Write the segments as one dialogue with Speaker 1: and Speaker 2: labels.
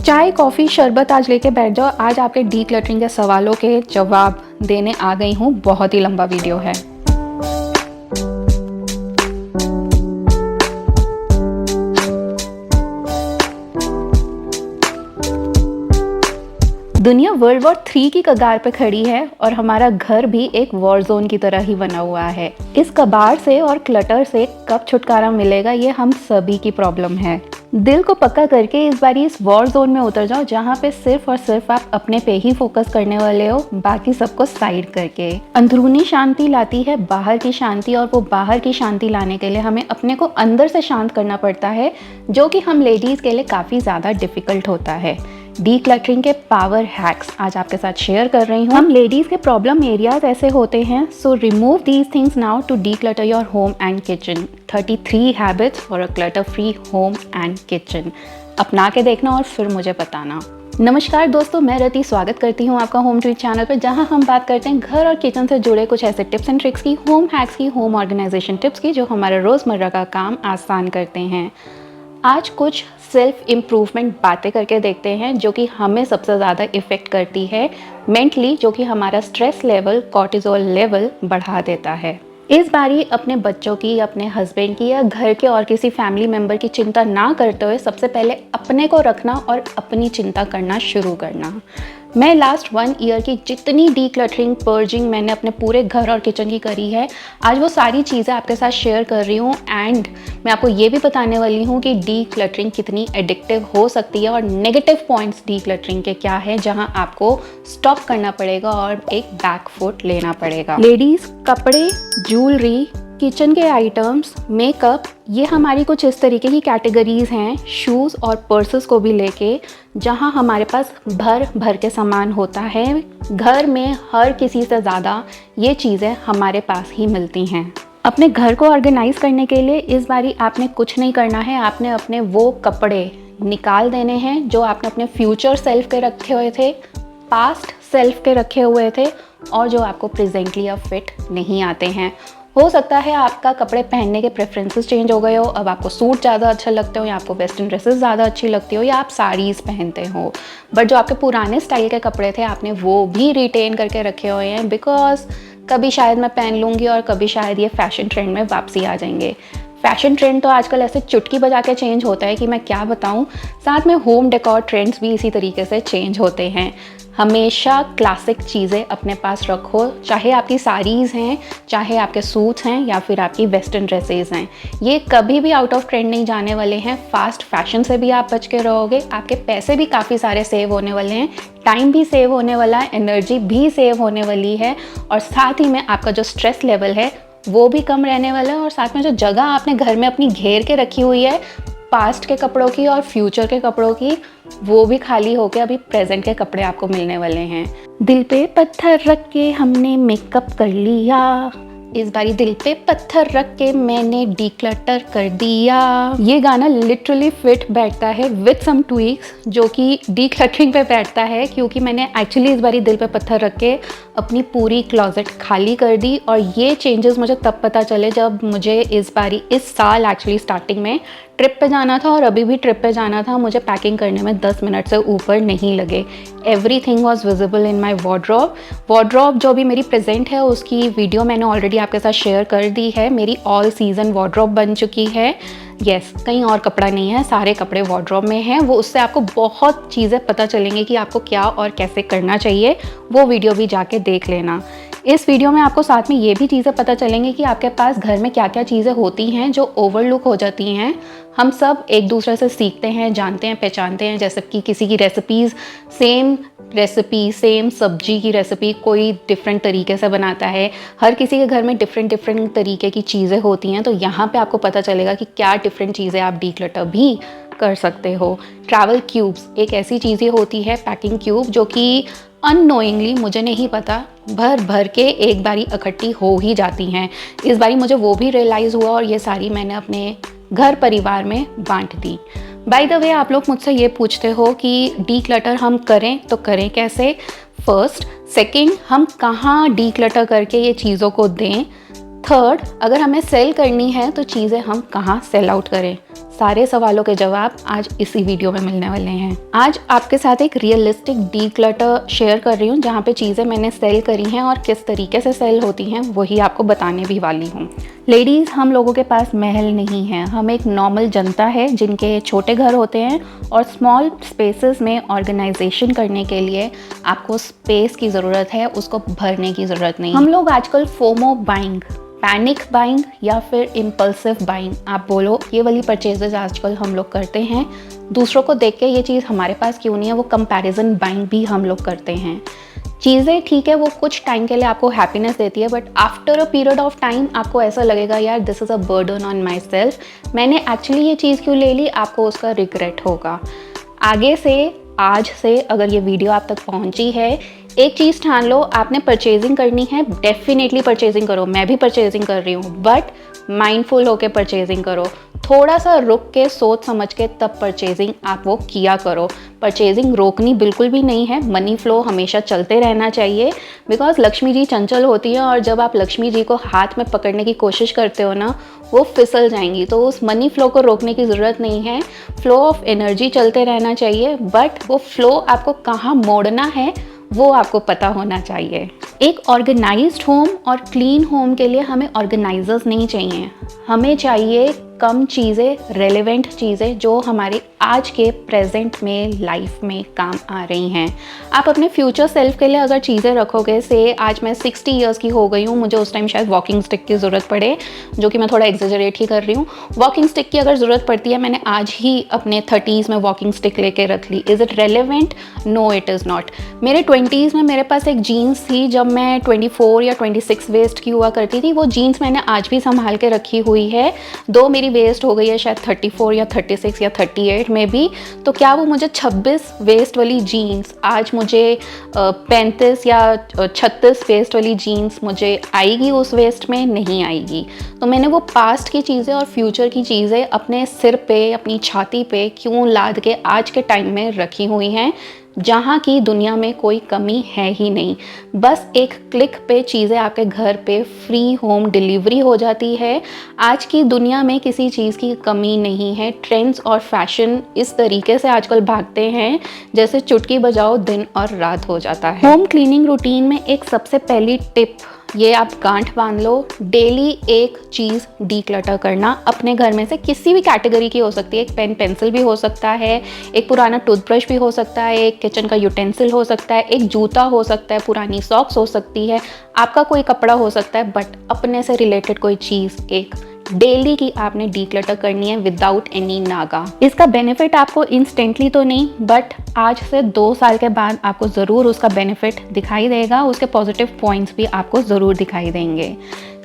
Speaker 1: चाय, कॉफ़ी, शरबत आज लेके बैठ जाओ। आज आपके डीक्लटरिंग के सवालों के जवाब देने आ गई हूँ। बहुत ही लंबा वीडियो है। दुनिया वर्ल्ड वॉर 3 की कगार पर खड़ी है और हमारा घर भी एक वॉर जोन की तरह ही बना हुआ है। इस कबाड़ से और क्लटर से कब छुटकारा मिलेगा, ये हम सभी की प्रॉब्लम है। दिल को पक्का करके इस बार इस वॉर जोन में उतर जाओ, जहाँ पे सिर्फ और सिर्फ आप अपने पे ही फोकस करने वाले हो, बाकी सबको साइड करके। अंदरूनी शांति लाती है बाहर की शांति, और वो बाहर की शांति लाने के लिए हमें अपने को अंदर से शांत करना पड़ता है, जो कि हम लेडीज के लिए काफी ज्यादा डिफिकल्ट होता है। डीक्लटरिंग के पावर हैक्स आज आपके साथ शेयर कर रही हूँ। हम लेडीज के प्रॉब्लम एरियाज ऐसे होते हैं। So remove these things now to declutter your home and kitchen. 33 habits for a clutter free home and kitchen. अपना के देखना और फिर मुझे बताना। नमस्कार दोस्तों, मैं रति स्वागत करती हूँ आपका होम ट्वीट चैनल पर, जहाँ हम बात करते हैं घर और किचन से जुड़े कुछ ऐसे टिप्स एंड ट्रिक्स की, होम हैक्स की, होम ऑर्गेनाइजेशन टिप्स की, जो हमारे रोज़मर्रा का काम आसान करते हैं। आज कुछ सेल्फ इम्प्रूवमेंट बातें करके देखते हैं, जो कि हमें सबसे ज़्यादा इफ़ेक्ट करती है मेंटली, जो कि हमारा स्ट्रेस लेवल, कॉर्टिसोल लेवल बढ़ा देता है। इस बारी अपने बच्चों की, अपने हस्बैंड की या घर के और किसी फैमिली मेम्बर की चिंता ना करते हुए सबसे पहले अपने को रखना और अपनी चिंता करना शुरू करना। मैं लास्ट 1 ईयर की जितनी डीक्लटरिंग, पर्जिंग मैंने अपने पूरे घर और किचन की करी है, आज वो सारी चीज़ें आपके साथ शेयर कर रही हूँ। एंड मैं आपको ये भी बताने वाली हूँ कि डीक्लटरिंग कितनी एडिक्टिव हो सकती है और नेगेटिव पॉइंट्स डीक्लटरिंग के क्या है, जहाँ आपको स्टॉप करना पड़ेगा और एक बैक फुट लेना पड़ेगा। लेडीज़ कपड़े, ज्वेलरी, किचन के आइटम्स, मेकअप, ये हमारी कुछ इस तरीके की कैटेगरीज हैं, शूज़ और पर्सेस को भी लेके, जहां हमारे पास भर भर के सामान होता है। घर में हर किसी से ज़्यादा ये चीज़ें हमारे पास ही मिलती हैं। अपने घर को ऑर्गेनाइज करने के लिए इस बारी आपने कुछ नहीं करना है। आपने अपने वो कपड़े निकाल देने हैं जो आपने अपने फ्यूचर सेल्फ के रखे हुए थे, पास्ट सेल्फ के रखे हुए थे, और जो आपको प्रेजेंटली अब फिट नहीं आते हैं। हो सकता है आपका कपड़े पहनने के प्रेफरेंसेस चेंज हो गए हो, अब आपको सूट ज़्यादा अच्छा लगते हो, या आपको वेस्टर्न ड्रेसेस ज़्यादा अच्छी लगती हो, या आप साड़ीज़ पहनते हो। बट जो आपके पुराने स्टाइल के कपड़े थे, आपने वो भी रिटेन करके रखे हुए हैं, बिकॉज कभी शायद मैं पहन लूँगी और कभी शायद ये फैशन ट्रेंड में वापसी आ जाएंगे। फैशन ट्रेंड तो आजकल ऐसे चुटकी बजा के चेंज होता है कि मैं क्या बताऊँ। साथ में होम डेकोर ट्रेंड्स भी इसी तरीके से चेंज होते हैं। हमेशा क्लासिक चीज़ें अपने पास रखो, चाहे आपकी साड़ीज़ हैं, चाहे आपके सूट्स हैं, या फिर आपकी वेस्टर्न ड्रेसेस हैं। ये कभी भी आउट ऑफ ट्रेंड नहीं जाने वाले हैं। फास्ट फैशन से भी आप बच के रहोगे, आपके पैसे भी काफ़ी सारे सेव होने वाले हैं, टाइम भी सेव होने वाला है, एनर्जी भी सेव होने वाली है, और साथ ही में आपका जो स्ट्रेस लेवल है वो भी कम रहने वाला है। और साथ में जो जगह आपने घर में अपनी घेर के रखी हुई है पास्ट के कपड़ों की और फ्यूचर के कपड़ों की, वो भी खाली होके अभी प्रेजेंट के कपड़े आपको मिलने वाले हैं। दिल पे पत्थर रख के हमने मेकअप कर लिया, इस बारी दिल पे पत्थर रख के मैंने डीक्लटर कर दिया। ये गाना लिटरली फिट बैठता है विद सम ट्वीक्स, जो कि डीक्लटरिंग पे बैठता है, क्योंकि मैंने एक्चुअली इस बारी दिल पे पत्थर रख के अपनी पूरी क्लोजेट खाली कर दी। और ये चेंजेस मुझे तब पता चले जब मुझे इस बारी, इस साल एक्चुअली स्टार्टिंग में ट्रिप पे जाना था, और अभी भी ट्रिप पे जाना था। मुझे पैकिंग करने में 10 मिनट से ऊपर नहीं लगे। Everything was visible in my wardrobe जो भी मेरी प्रेजेंट है, उसकी वीडियो मैंने ऑलरेडी आपके साथ शेयर कर दी है। मेरी ऑल सीजन वार्डरोब बन चुकी है। यस, कहीं और कपड़ा नहीं है, सारे कपड़े वार्डरोब में हैं। वो उससे आपको बहुत चीज़ें पता चलेंगी कि आपको क्या और कैसे करना चाहिए। वो वीडियो भी जाके देख लेना। इस वीडियो में आपको साथ में ये भी चीज़ें पता चलेंगी कि आपके पास घर में क्या क्या चीज़ें होती हैं जो ओवरलुक हो जाती हैं। हम सब एक दूसरे से सीखते हैं, जानते हैं, पहचानते हैं। जैसे कि किसी की रेसिपीज़, सेम सब्जी की रेसिपी कोई डिफरेंट तरीके से बनाता है। हर किसी के घर में डिफरेंट तरीके की चीज़ें होती हैं। तो यहाँ पे आपको पता चलेगा कि क्या डिफरेंट चीज़ें आप डीक्लटर भी कर सकते हो। ट्रैवल क्यूब्स एक ऐसी चीज़ें होती है, पैकिंग क्यूब, जो कि अननोइंगली, मुझे नहीं पता, भर भर के एक बारी इकट्ठी हो ही जाती हैं। इस बारी मुझे वो भी रियलाइज़ हुआ, और ये सारी मैंने अपने घर परिवार में बांट दी। बाय द वे, आप लोग मुझसे ये पूछते हो कि डीक्लटर हम करें तो करें कैसे। फर्स्ट, सेकंड, हम कहाँ डीक्लटर करके ये चीज़ों को दें। थर्ड, अगर हमें सेल करनी है तो चीज़ें हम कहाँ सेल आउट करें। सारे सवालों के जवाब आज इसी वीडियो में मिलने वाले हैं। आज आपके साथ एक रियलिस्टिक डीक्लटर शेयर कर रही हूँ, जहाँ पे चीज़ें मैंने सेल करी हैं और किस तरीके से सेल होती हैं वही आपको बताने भी वाली हूँ। लेडीज़, हम लोगों के पास महल नहीं है, हम एक नॉर्मल जनता है जिनके छोटे घर होते हैं और स्मॉल स्पेसेस में ऑर्गेनाइजेशन करने के लिए आपको स्पेस की ज़रूरत है, उसको भरने की ज़रूरत नहीं। हम लोग आजकल फोमो बाइंग, पैनिक बाइंग या फिर इम्पल्सिव बाइंग आप बोलो, ये वाली परचेजेज आजकल हम लोग करते हैं। दूसरों को देख के ये चीज़ हमारे पास क्यों नहीं है, वो कंपैरिजन बाइंग भी हम लोग करते हैं। चीज़ें ठीक है, वो कुछ टाइम के लिए आपको हैप्पीनेस देती है, but after a period of time आपको ऐसा लगेगा यार this is a burden on my self, मैंने एक्चुअली ये चीज़ क्यों ले ली, आपको उसका रिग्रेट होगा। आगे से, आज से अगर ये वीडियो आप तक पहुंची है, एक चीज़ ठान लो, आपने परचेजिंग करनी है, डेफिनेटली परचेजिंग करो। मैं भी परचेजिंग कर रही हूँ, बट माइंडफुल होकर परचेजिंग करो। थोड़ा सा रुक के सोच समझ के तब परचेजिंग आप वो किया करो। परचेजिंग रोकनी बिल्कुल भी नहीं है, मनी फ्लो हमेशा चलते रहना चाहिए, बिकॉज लक्ष्मी जी चंचल होती हैं और जब आप लक्ष्मी जी को हाथ में पकड़ने की कोशिश करते हो ना, वो फिसल जाएंगी। तो उस मनी फ्लो को रोकने की ज़रूरत नहीं है, फ्लो ऑफ एनर्जी चलते रहना चाहिए, बट वो फ्लो आपको कहाँ मोड़ना है वो आपको पता होना चाहिए। एक ऑर्गेनाइज्ड होम और क्लीन होम के लिए हमें ऑर्गेनाइजर्स नहीं चाहिए, हमें चाहिए कम चीज़ें, रेलेवेंट चीज़ें जो हमारे आज के प्रेजेंट में लाइफ में काम आ रही हैं। आप अपने फ्यूचर सेल्फ के लिए अगर चीज़ें रखोगे, से आज मैं 60 इयर्स की हो गई हूँ, मुझे उस टाइम शायद वॉकिंग स्टिक की ज़रूरत पड़े, जो कि मैं थोड़ा एग्जेजरेट ही कर रही हूँ। वॉकिंग स्टिक की अगर ज़रूरत पड़ती है, मैंने आज ही अपने 30s में वॉकिंग स्टिक लेके रख ली। Is it relevant? No, it is not. मेरे 20s में मेरे पास एक जीन्स थी, जब मैं 24 या 26 वेस्ट की हुआ करती थी, वो जीन्स मैंने आज भी संभाल के रखी हुई है। दो मेरी वेस्ट हो गई है शायद 34 या 36 या 38 में भी, तो क्या वो मुझे 26 वेस्ट वाली जीन्स आज मुझे 35 या 36 वेस्ट वाली जीन्स मुझे आएगी उस वेस्ट में? नहीं आएगी। तो मैंने वो पास्ट की चीज़ें और फ्यूचर की चीज़ें अपने सिर पे, अपनी छाती पे क्यों लाद के आज के टाइम में रखी हुई हैं, जहाँ की दुनिया में कोई कमी है ही नहीं। बस एक क्लिक पे चीज़ें आपके घर पे फ्री होम डिलीवरी हो जाती है। आज की दुनिया में किसी चीज़ की कमी नहीं है। ट्रेंड्स और फैशन इस तरीके से आजकल भागते हैं जैसे चुटकी बजाओ दिन और रात हो जाता है। होम क्लीनिंग रूटीन में एक सबसे पहली टिप, ये आप गांठ बांध लो, डेली एक चीज़ डीक्लटर करना अपने घर में से, किसी भी कैटेगरी की हो सकती है। एक पेन पेंसिल भी हो सकता है, एक पुराना टूथब्रश भी हो सकता है, एक किचन का यूटेंसिल हो सकता है, एक जूता हो सकता है, पुरानी सॉक्स हो सकती है, आपका कोई कपड़ा हो सकता है, बट अपने से रिलेटेड कोई चीज़ एक डेली की आपने डीक्लटर करनी है विदाउट एनी नागा। इसका बेनिफिट आपको इंस्टेंटली तो नहीं, बट आज से 2 साल के बाद आपको ज़रूर उसका बेनिफिट दिखाई देगा, उसके पॉजिटिव पॉइंट्स भी आपको ज़रूर दिखाई देंगे।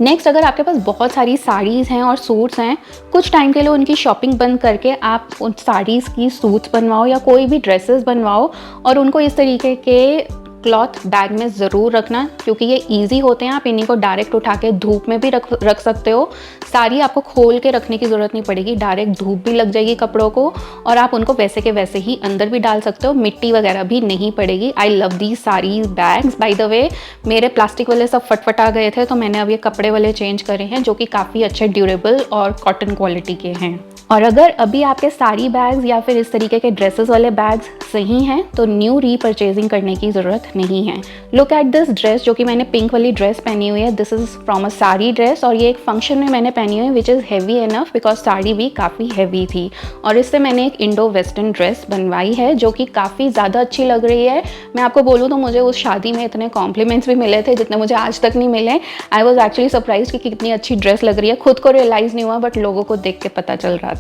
Speaker 1: नेक्स्ट, अगर आपके पास बहुत सारी साड़ीज़ हैं और सूट्स हैं, कुछ टाइम के लिए उनकी शॉपिंग बंद करके आप उन साड़ीज़ की सूट्स बनवाओ या कोई भी ड्रेसेस बनवाओ और उनको इस तरीके के क्लॉथ बैग में ज़रूर रखना, क्योंकि ये इजी होते हैं। आप इन्हीं को डायरेक्ट उठा के धूप में भी रख सकते हो। साड़ी आपको खोल के रखने की ज़रूरत नहीं पड़ेगी, डायरेक्ट धूप भी लग जाएगी कपड़ों को और आप उनको वैसे के वैसे ही अंदर भी डाल सकते हो, मिट्टी वगैरह भी नहीं पड़ेगी। I love the sari bags. By the way, मेरे प्लास्टिक वाले सब फटफटा गए थे, तो मैंने अब ये कपड़े वाले चेंज करे हैं, जो कि काफ़ी अच्छे, ड्यूरेबल और कॉटन क्वालिटी के हैं। और अगर अभी आपके साड़ी बैग्स या फिर इस तरीके के ड्रेसेस वाले बैग्स सही हैं, तो न्यू रीपर्चेजिंग करने की ज़रूरत नहीं है। लुक एट दिस ड्रेस, जो कि मैंने पिंक वाली ड्रेस पहनी हुई है। This is from a sari dress और ये एक फंक्शन में मैंने पहनी हुई है, which is heavy enough, because sari भी काफ़ी हैवी थी। और इससे मैंने एक इंडो वेस्टर्न ड्रेस बनवाई है, जो कि काफ़ी ज़्यादा अच्छी लग रही है। मैं आपको बोलूँ तो मुझे उस शादी में इतने कॉम्प्लीमेंट्स भी मिले थे जितने मुझे आज तक नहीं मिले। आई वॉज एक्चुअली सरप्राइज कि कितनी अच्छी ड्रेस लग रही है। खुद को रियलाइज़ नहीं हुआ, बट लोगों को देख के पता चल रहा था।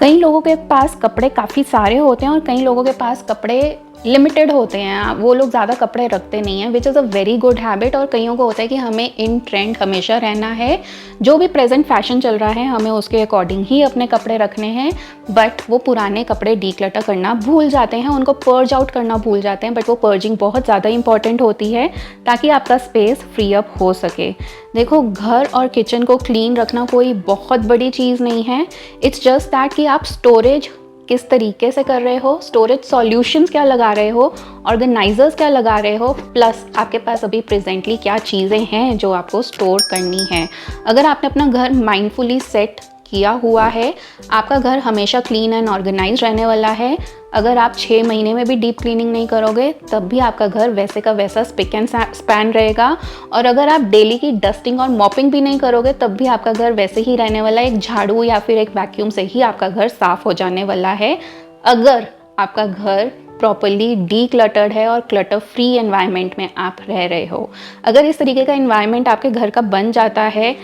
Speaker 1: कई लोगों के पास कपड़े काफ़ी सारे होते हैं और कई लोगों के पास कपड़े लिमिटेड होते हैं, वो लोग ज़्यादा कपड़े रखते नहीं हैं, which is a very good habit. और कईयों को होता है कि हमें इन ट्रेंड हमेशा रहना है, जो भी प्रेजेंट फैशन चल रहा है हमें उसके अकॉर्डिंग ही अपने कपड़े रखने हैं, बट वो पुराने कपड़े डीक्लटर करना भूल जाते हैं, उनको पर्ज आउट करना भूल जाते हैं। बट वो पर्जिंग बहुत ज़्यादा इंपॉर्टेंट होती है ताकि आपका स्पेस फ्री अप हो सके। देखो, घर और किचन को क्लीन रखना कोई बहुत बड़ी चीज़ नहीं है। इट्स जस्ट दैट कि आप स्टोरेज किस तरीके से कर रहे हो, स्टोरेज सॉल्यूशंस क्या लगा रहे हो, ऑर्गेनाइजर्स क्या लगा रहे हो, प्लस आपके पास अभी प्रेजेंटली क्या चीज़ें हैं जो आपको स्टोर करनी है। अगर आपने अपना घर माइंडफुली सेट किया हुआ है, आपका घर हमेशा क्लीन एंड ऑर्गेनाइज रहने वाला है। अगर आप 6 महीने में भी डीप क्लीनिंग नहीं करोगे तब भी आपका घर वैसे का वैसा स्पिक एंड स्पैन रहेगा। और अगर आप डेली की डस्टिंग और मॉपिंग भी नहीं करोगे तब भी आपका घर वैसे ही रहने वाला है। एक झाड़ू या फिर एक वैक्यूम से ही आपका घर साफ़ हो जाने वाला है। अगर आपका घर प्रॉपरली डीक्लटर्ड है और क्लटर फ्री एनवायरनमेंट में आप रह रहे हो, अगर इस तरीके का एनवायरनमेंट आपके घर का बन जाता है,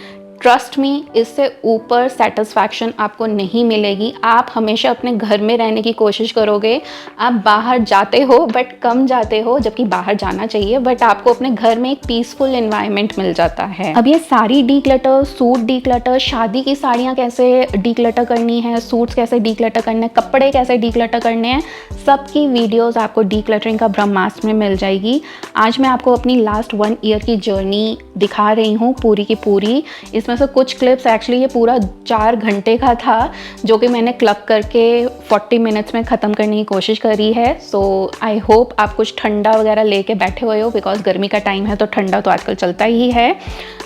Speaker 1: ट्रस्ट मी, इससे ऊपर सेटिस्फैक्शन आपको नहीं मिलेगी। आप हमेशा अपने घर में रहने की कोशिश करोगे। आप बाहर जाते हो बट कम जाते हो, जबकि बाहर जाना चाहिए, बट आपको अपने घर में एक पीसफुल एनवायरनमेंट मिल जाता है। अब ये सारी डीक्लटर, सूट डीक्लटर, शादी की साड़ियाँ कैसे डीक्लटर करनी है, सूट्स कैसे डीक्लटर करने हैं, कपड़े कैसे डीक्लटर करने हैं, सबकी वीडियोस आपको डीक्लटरिंग का ब्रह्मास्त्र में मिल जाएगी। आज मैं आपको अपनी लास्ट 1 ईयर की जर्नी दिखा रही हूँ पूरी की पूरी। इसमें से कुछ क्लिप्स, एक्चुअली ये पूरा 4 घंटे का था जो कि मैंने क्लब करके 40 मिनट्स में ख़त्म करने की कोशिश करी है। सो आई होप आप कुछ ठंडा वगैरह लेके बैठे हुए हो, बिकॉज गर्मी का टाइम है तो ठंडा तो आजकल चलता ही है।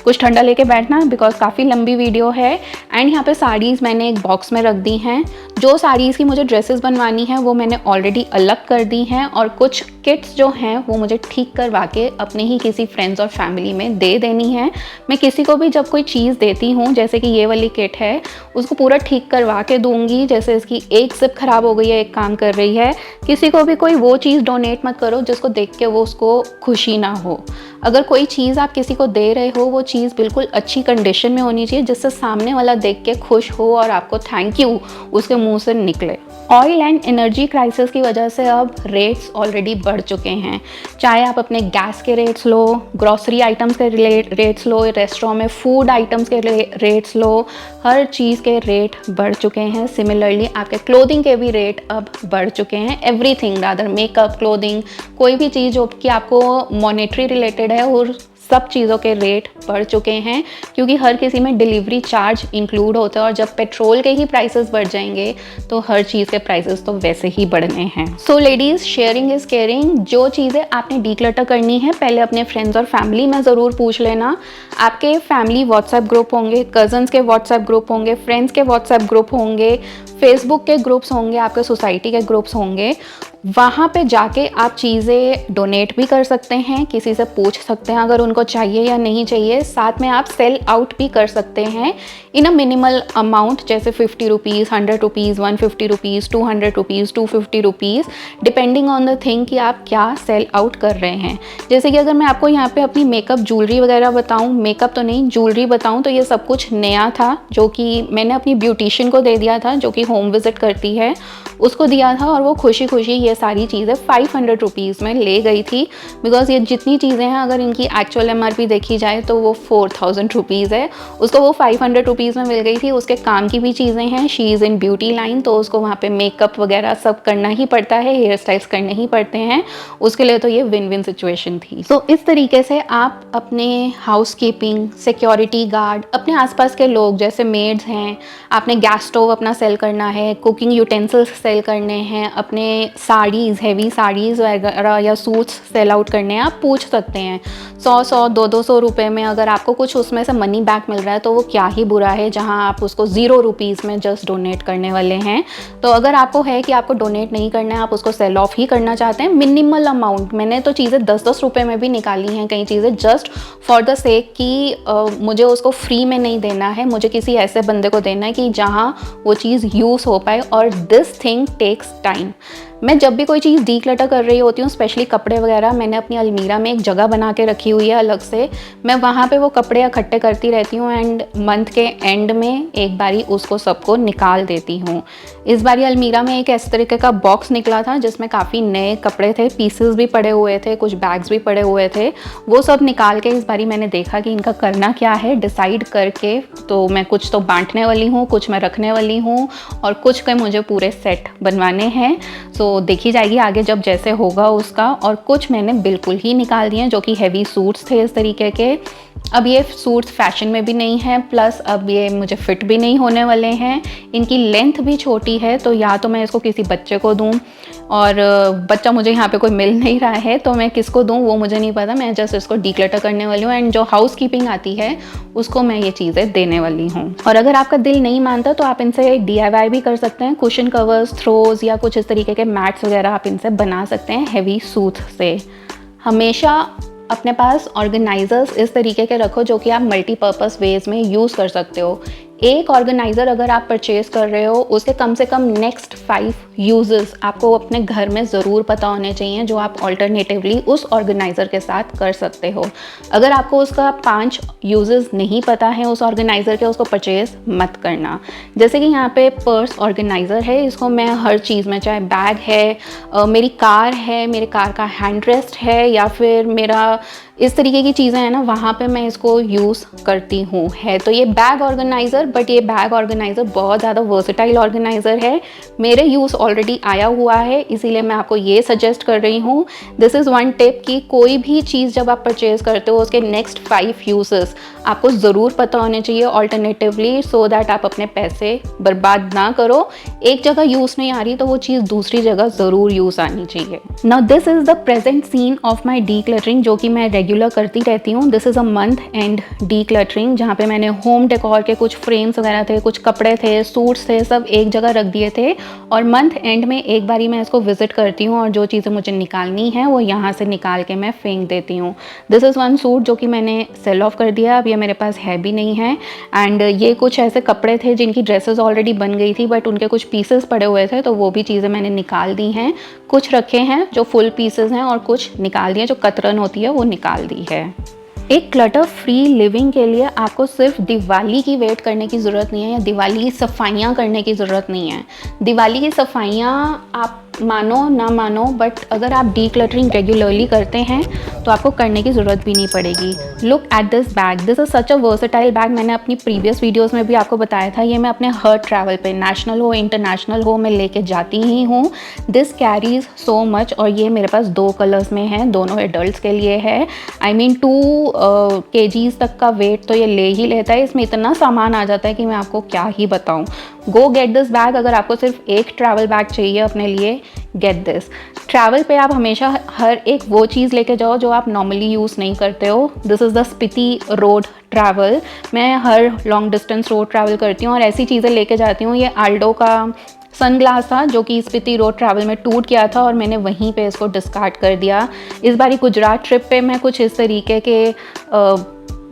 Speaker 1: कुछ ठंडा लेके बैठना बिकॉज काफ़ी लंबी वीडियो है। एंड यहाँ पे साड़ीज़ मैंने एक बॉक्स में रख दी हैं। जो साड़ीज़ की मुझे ड्रेसेस बनवानी है वो मैंने ऑलरेडी अलग कर दी हैं, और कुछ किट्स जो हैं वो मुझे ठीक करवा के अपने ही किसी फ्रेंड्स और फैमिली में दे देनी है। मैं किसी को भी जब कोई चीज़ देती हूँ, जैसे कि ये वाली किट है, उसको पूरा ठीक करवा के दूंगी। जैसे इसकी एक जिप खराब हो गई है, एक काम कर रही है, किसी को भी कोई वो चीज़ डोनेट मत करो जिसको देख के वो उसको खुशी ना हो। अगर कोई चीज़ आप किसी को दे रहे हो, वो चीज़ बिल्कुल अच्छी कंडीशन में होनी चाहिए जिससे सामने वाला देख के खुश हो और आपको थैंक यू उसके मुंह से निकले। ऑयल एंड एनर्जी क्राइसिस की वजह से अब रेट्स ऑलरेडी बढ़ चुके हैं। चाहे आप अपने गैस के रेट्स लो, ग्रॉसरी आइटम्स के रेट्स लो, रेस्टोरेंट में फूड आइटम्स के रेट्स लो, हर चीज़ के रेट बढ़ चुके हैं। सिमिलरली आपके क्लोथिंग के भी रेट अब बढ़ चुके हैं। एवरीथिंग रादर, मेकअप, क्लोथिंग, कोई भी चीज़ जो कि आपको मॉनेटरी रिलेटेड है, और सब चीज़ों के रेट बढ़ चुके हैं क्योंकि हर किसी में डिलीवरी चार्ज इंक्लूड होता है। और जब पेट्रोल के ही प्राइसेस बढ़ जाएंगे तो हर चीज़ के प्राइसेस तो वैसे ही बढ़ने हैं। सो लेडीज़, शेयरिंग इज़ केयरिंग। जो चीज़ें आपने डीक्लटर करनी है पहले अपने फ्रेंड्स और फैमिली में ज़रूर पूछ लेना। आपके फैमिली व्हाट्सएप ग्रुप होंगे, कज़न्स के व्हाट्सएप ग्रुप होंगे, फ्रेंड्स के व्हाट्सएप ग्रुप होंगे, फेसबुक के ग्रुप्स होंगे, आपके सोसाइटी के ग्रुप्स होंगे। वहाँ पे जाके आप चीज़ें डोनेट भी कर सकते हैं, किसी से पूछ सकते हैं अगर उनको चाहिए या नहीं चाहिए। साथ में आप सेल आउट भी कर सकते हैं इन अ मिनिमल अमाउंट, जैसे 50 rupees, 100 rupees, 150 rupees, 200 rupees, 250 rupees, depending on the thing कि आप क्या सेल आउट कर रहे हैं। जैसे कि अगर मैं आपको यहाँ पे अपनी मेकअप ज्वेलरी वगैरह बताऊँ, मेकअप तो नहीं, ज्वेलरी बताऊँ, तो ये सब कुछ नया था जो कि मैंने अपनी ब्यूटिशियन को दे दिया था जो कि होम विजिट करती है, उसको दिया था, और वो खुशी खुशी ये सारी चीज़ें 500 रुपीज़ में ले गई थी। बिकॉज ये जितनी चीज़ें हैं अगर इनकी एक्चुअल MRP देखी जाए तो वो 4000 रुपीज़ है, उसको वो 500 रुपीज़ में मिल गई थी। उसके काम की भी चीज़ें हैं, she is in beauty line, तो उसको वहाँ पे मेकअप वगैरह सब करना ही पड़ता है, हेयर स्टाइल्स करने ही पड़ते हैं, उसके लिए तो ये विन विन सिचुएशन थी। तो इस तरीके से आप अपने हाउस कीपिंग, सिक्योरिटी गार्ड, अपने आसपास के लोग जैसे मेड्स हैं, आपने गैस स्टोव अपना सेल करना है, कुकिंग यूटेंसिल्स सेल करने हैं, अपने साड़ीज़, हैवी साड़ीज़ वगैरह या सूट्स सेल आउट करने हैं, आप पूछ सकते हैं। 100-100, 200-200 रुपये में अगर आपको कुछ उसमें से मनी बैक मिल रहा है तो वो क्या ही बुरा है, जहां आप उसको 0 रुपीज़ में जस्ट डोनेट करने वाले हैं। तो अगर आपको है कि आपको डोनेट नहीं करना है, आप उसको सेल ऑफ ही करना चाहते हैं, मिनिमल अमाउंट, मैंने तो चीज़ें 10-10 रुपये में भी निकाली हैं कई चीज़ें, जस्ट फॉर द सेक कि मुझे उसको फ्री में नहीं देना है, मुझे किसी ऐसे बंदे को देना है कि जहाँ वो चीज़ यूज़ हो पाए। और दिस थिंग टेक्स टाइम। मैं जब भी कोई चीज़ डीक्लटर कर रही होती हूँ, स्पेशली कपड़े वगैरह, मैंने अपनी अलमीरा में एक जगह बना के रखी हुई है अलग से, मैं वहाँ पे वो कपड़े इकट्ठे करती रहती हूँ एंड मंथ के एंड में एक बारी उसको सबको निकाल देती हूँ। इस बारी अलमीरा में एक इस तरीके का बॉक्स निकला था जिसमें काफ़ी नए कपड़े थे, पीसेस भी पड़े हुए थे, कुछ बैग्स भी पड़े हुए थे, वो सब निकाल के इस बारी मैंने देखा कि इनका करना क्या है, डिसाइड करके तो मैं कुछ तो बांटने वाली हूँ, कुछ मैं रखने वाली हूँ, और कुछ के मुझे पूरे सेट बनवाने हैं। सो देखी जाएगी आगे जब जैसे होगा उसका। और कुछ मैंने बिल्कुल ही निकाल दिए जो कि हैवी सूट्स थे इस तरीके के, अब ये सूट्स फैशन में भी नहीं है, प्लस अब ये मुझे फिट भी नहीं होने वाले हैं। इनकी लेंथ भी छोटी है, तो या तो मैं इसको किसी बच्चे को दूँ, और बच्चा मुझे यहाँ पे कोई मिल नहीं रहा है, तो मैं किसको दूँ वो मुझे नहीं पता। मैं जस्ट इसको डीक्लटर करने वाली हूँ, एंड जो हाउस कीपिंग आती है उसको मैं ये चीज़ें देने वाली हूँ। और अगर आपका दिल नहीं मानता तो आप इनसे DIY भी कर सकते हैं। कुशन कवर्स, थ्रोज या कुछ इस तरीके के मैट्स वगैरह आप इनसे बना सकते हैं हेवी सूत से। हमेशा अपने पास ऑर्गेनाइजर्स इस तरीके के रखो जो कि आप मल्टीपर्पज़ वेज में यूज़ कर सकते हो। एक ऑर्गेनाइज़र अगर आप परचेज़ कर रहे हो, उसके कम से कम नेक्स्ट 5 यूजेस आपको अपने घर में ज़रूर पता होने चाहिए, जो आप ऑल्टरनेटिवली उस ऑर्गेनाइज़र के साथ कर सकते हो। अगर आपको उसका 5 यूजेस नहीं पता है उस ऑर्गेनाइज़र के, उसको परचेज़ मत करना। जैसे कि यहाँ पे पर्स ऑर्गेनाइज़र है, इसको मैं हर चीज़ में, चाहे बैग है, मेरी कार है, मेरे कार का हैंड रेस्ट है, या फिर मेरा इस तरीके की चीज़ें हैं ना, वहाँ पे मैं इसको यूज़ करती हूँ। है तो ये बैग ऑर्गेनाइज़र, बट ये बैग ऑर्गेनाइज़र बहुत ज़्यादा वर्सेटाइल ऑर्गेनाइज़र है। मेरे यूज़ ऑलरेडी आया हुआ है, इसीलिए मैं आपको ये सजेस्ट कर रही हूँ। दिस इज़ वन टिप कि कोई भी चीज़ जब आप परचेज़ करते हो, उसके नेक्स्ट 5 यूजेस आपको ज़रूर पता होने चाहिए ऑल्टरनेटिवली, सो दैट आप अपने पैसे बर्बाद ना करो। एक जगह यूज़ नहीं आ रही तो वो चीज़ दूसरी जगह ज़रूर यूज़ आनी चाहिए। Now this is the present scene of my decluttering, जो कि मैं रेगुलर करती रहती हूँ। This is a month end decluttering, जहाँ पे मैंने होम डेकोर के कुछ फ्रेम्स वगैरह थे, कुछ कपड़े थे, सूट्स थे, सब एक जगह रख दिए थे। और मंथ एंड में एक बारी मैं इसको विजिट करती हूँ, और जो चीज़ें मुझे निकालनी है वो यहाँ से निकाल के मैं फेंक देती हूँ। दिस इज़ वन सूट जो कि मैंने सेल ऑफ कर दिया, अब ये मेरे पास है भी नहीं है। एंड ये कुछ ऐसे कपड़े थे जिनकी ड्रेसेस ऑलरेडी बन गई थी, बट उनके कुछ पीसेस पड़े हुए थे, तो वो भी चीज़ें मैंने निकाल दी हैं। कुछ रखे हैं जो फुल पीसेस हैं, और कुछ निकाल दिए, जो कतरन होती है वो निकाल दी है। एक क्लटर फ्री लिविंग के लिए आपको सिर्फ दिवाली की वेट करने की ज़रूरत नहीं है, या दिवाली की सफाइयाँ करने की ज़रूरत नहीं है। दिवाली की सफाइयाँ आप मानो ना मानो, बट अगर आप डीक्लटरिंग रेगुलरली करते हैं तो आपको करने की ज़रूरत भी नहीं पड़ेगी। Look at this bag, this is such a versatile bag. मैंने अपनी प्रीवियस वीडियोस में भी आपको बताया था, ये मैं अपने हर ट्रैवल पे, नेशनल हो इंटरनेशनल हो, मैं लेके जाती ही हूँ। दिस कैरीज सो मच, और ये मेरे पास 2 कलर्स में है, दोनों एडल्ट्स के लिए है। आई मीन 2 kgs तक का वेट तो ये ले ही लेता है। इसमें इतना सामान आ जाता है कि मैं आपको क्या ही बताऊँ। गो गेट दिस बैग। अगर आपको सिर्फ एक ट्रैवल बैग चाहिए अपने लिए, गेट दिस। ट्रैवल पे आप हमेशा हर एक वो चीज़ लेके जाओ जो आप नॉर्मली यूज़ नहीं करते हो। This is the Spiti road travel. मैं हर लॉन्ग डिस्टेंस रोड ट्रैवल करती हूँ और ऐसी चीज़ें लेके जाती हूँ। ये आल्डो का सनग्लास था जो कि स्पीति रोड ट्रैवल में टूट गया था, और मैंने वहीं पे इसको डिस्कार्ड कर दिया। इस बारी गुजरात ट्रिप पे मैं कुछ इस तरीके के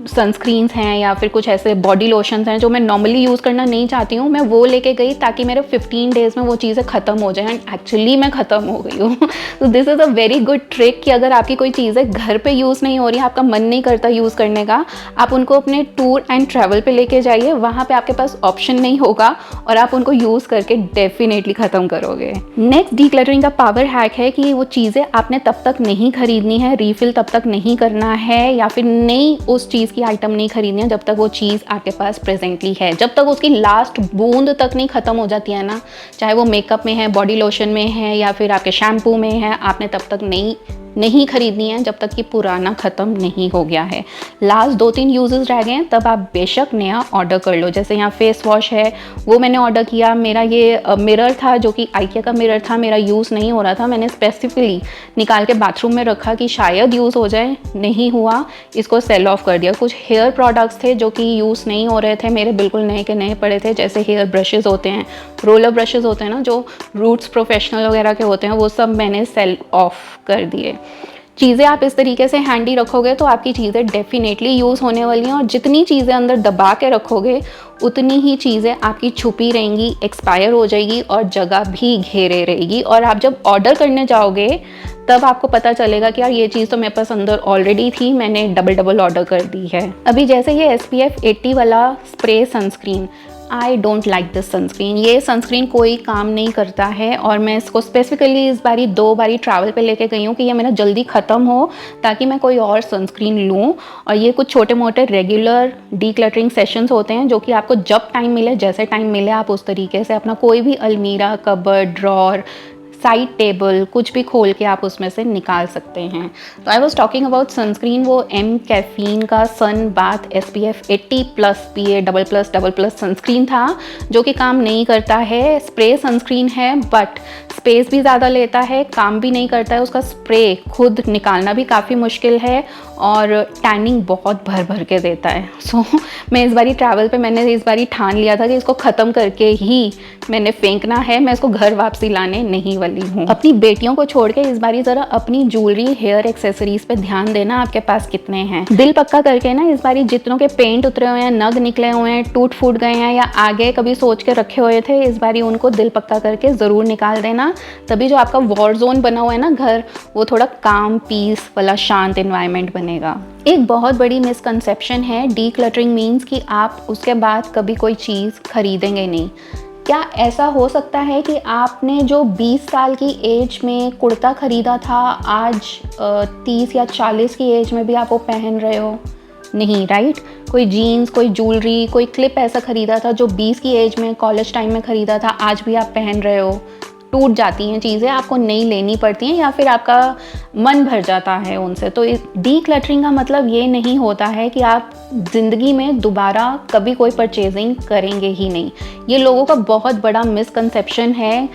Speaker 1: सनस्क्रीन्स हैं या फिर कुछ ऐसे बॉडी लोशंस हैं जो मैं नॉर्मली यूज़ करना नहीं चाहती हूँ, मैं वो लेके गई ताकि मेरे 15 डेज़ में वो चीज़ें ख़त्म हो जाए, एंड एक्चुअली मैं ख़त्म हो गई हूँ। तो this is a very good trick कि अगर आपकी कोई चीज़ें घर पे यूज़ नहीं हो रही, आपका मन नहीं करता यूज़ करने का, आप उनको अपने टूर एंड ट्रैवल पे लेके जाइए। वहाँ पे आपके पास ऑप्शन नहीं होगा और आप उनको यूज़ करके डेफिनेटली ख़त्म करोगे। नेक्स्ट डीक्लटरिंग का पावर हैक है कि वो चीज़ें आपने तब तक नहीं खरीदनी है, रीफिल तब तक नहीं करना है, या फिर नई उस चीज़ की आइटम नहीं खरीदनी है जब तक वो चीज़ आपके पास प्रेजेंटली है। जब तक उसकी लास्ट बूंद तक नहीं ख़त्म हो जाती है ना, चाहे वो मेकअप में है, बॉडी लोशन में है, या फिर आपके शैम्पू में है, आपने तब तक नहीं खरीदनी है जब तक कि पुराना ख़त्म नहीं हो गया है। लास्ट 2-3 यूजेस रह गए हैं तब आप बेशक नया ऑर्डर कर लो। जैसे यहाँ फेस वॉश है, वो मैंने ऑर्डर किया। मेरा ये मिरर था जो कि आइकिया का मिरर था, मेरा यूज़ नहीं हो रहा था, मैंने स्पेसिफिकली निकाल के बाथरूम में रखा कि शायद यूज़ हो जाए, नहीं हुआ, इसको सेल ऑफ कर दिया। कुछ हेयर प्रोडक्ट्स थे जो कि यूज़ नहीं हो रहे थे, मेरे बिल्कुल नए के नए पड़े थे। जैसे हेयर ब्रशेज़ होते हैं, रोलर ब्रशेज़ होते हैं ना, जो रूट्स प्रोफेशनल वगैरह के होते हैं, वो सब मैंने सेल ऑफ कर दिए। चीज़ें आप इस तरीके से हैंडी रखोगे तो आपकी चीज़ें डेफिनेटली यूज़ होने वाली हैं, और जितनी चीज़ें अंदर दबा के रखोगे उतनी ही चीज़ें आपकी छुपी रहेंगी, एक्सपायर हो जाएगी और जगह भी घेरे रहेगी। और आप जब ऑर्डर करने जाओगे तब आपको पता चलेगा कि यार ये चीज़ तो मेरे पास अंदर ऑलरेडी थी, मैंने डबल ऑर्डर कर दी है। अभी जैसे ये SPF 80 वाला spray sunscreen, I don't like this sunscreen. ये सनस्क्रीन कोई काम नहीं करता है, और मैं इसको स्पेसिफिकली इस बारी 2 बारी ट्रैवल पे लेके गई हूँ कि ये मेरा जल्दी ख़त्म हो ताकि मैं कोई और सनस्क्रीन लूँ। और ये कुछ छोटे मोटे रेगुलर डीक्लटरिंग सेशंस होते हैं जो कि आपको जब टाइम मिले, जैसे टाइम मिले, आप उस तरीके से अपना कोई भी अलमीरा, कबर्ड, ड्रॉर, साइड टेबल कुछ भी खोल के आप उसमें से निकाल सकते हैं। तो I was talking about sunscreen, वो एम कैफीन का sun bath SPF 80+ PA +++ sunscreen था, जो कि काम नहीं करता है। स्प्रे सनस्क्रीन है बट स्पेस भी ज़्यादा लेता है, काम भी नहीं करता है। उसका स्प्रे खुद निकालना भी काफ़ी मुश्किल है और टैनिंग बहुत भर भर के देता है। सो मैं इस बारी ट्रैवल पे मैंने इस बारी ठान लिया था कि इसको ख़त्म करके ही मैंने फेंकना है, मैं इसको घर वापसी लाने नहीं वाली हूँ। अपनी बेटियों को छोड़ के इस बारी ज़रा अपनी ज्वेलरी हेयर एक्सेसरीज पे ध्यान देना, आपके पास कितने हैं। दिल पक्का करके ना इस बारी जितनों के पेंट उतरे हुए हैं, नग निकले हुए हैं, टूट फूट गए हैं या आगे कभी सोच के रखे हुए थे, इस बारी उनको दिल पक्का करके ज़रूर निकाल देना। तभी जो आपका वॉर जोन बना हुआ है ना घर, वो थोड़ा काम पीस वाला शांत एनवायरनमेंट बनेगा। एक बहुत बड़ी मिसकंसेप्शन है डीक्लटरिंग मीन्स कि आप उसके बाद कभी कोई चीज़ खरीदेंगे नहीं। क्या ऐसा हो सकता है कि आपने जो 20 साल की एज में कुर्ता ख़रीदा था, आज 30 या 40 की एज में भी आप वो पहन रहे हो? नहीं, राइट? कोई जीन्स, कोई ज्वेलरी, कोई क्लिप ऐसा ख़रीदा था जो 20 की एज में कॉलेज टाइम में ख़रीदा था, आज भी आप पहन रहे हो। टूट जाती हैं चीज़ें, आपको नई लेनी पड़ती हैं या फिर आपका मन भर जाता है उनसे। तो इस डीक्लटरिंग का मतलब ये नहीं होता है कि आप ज़िंदगी में दोबारा कभी कोई परचेजिंग करेंगे ही नहीं। ये लोगों का बहुत बड़ा मिसकंसेप्शन है।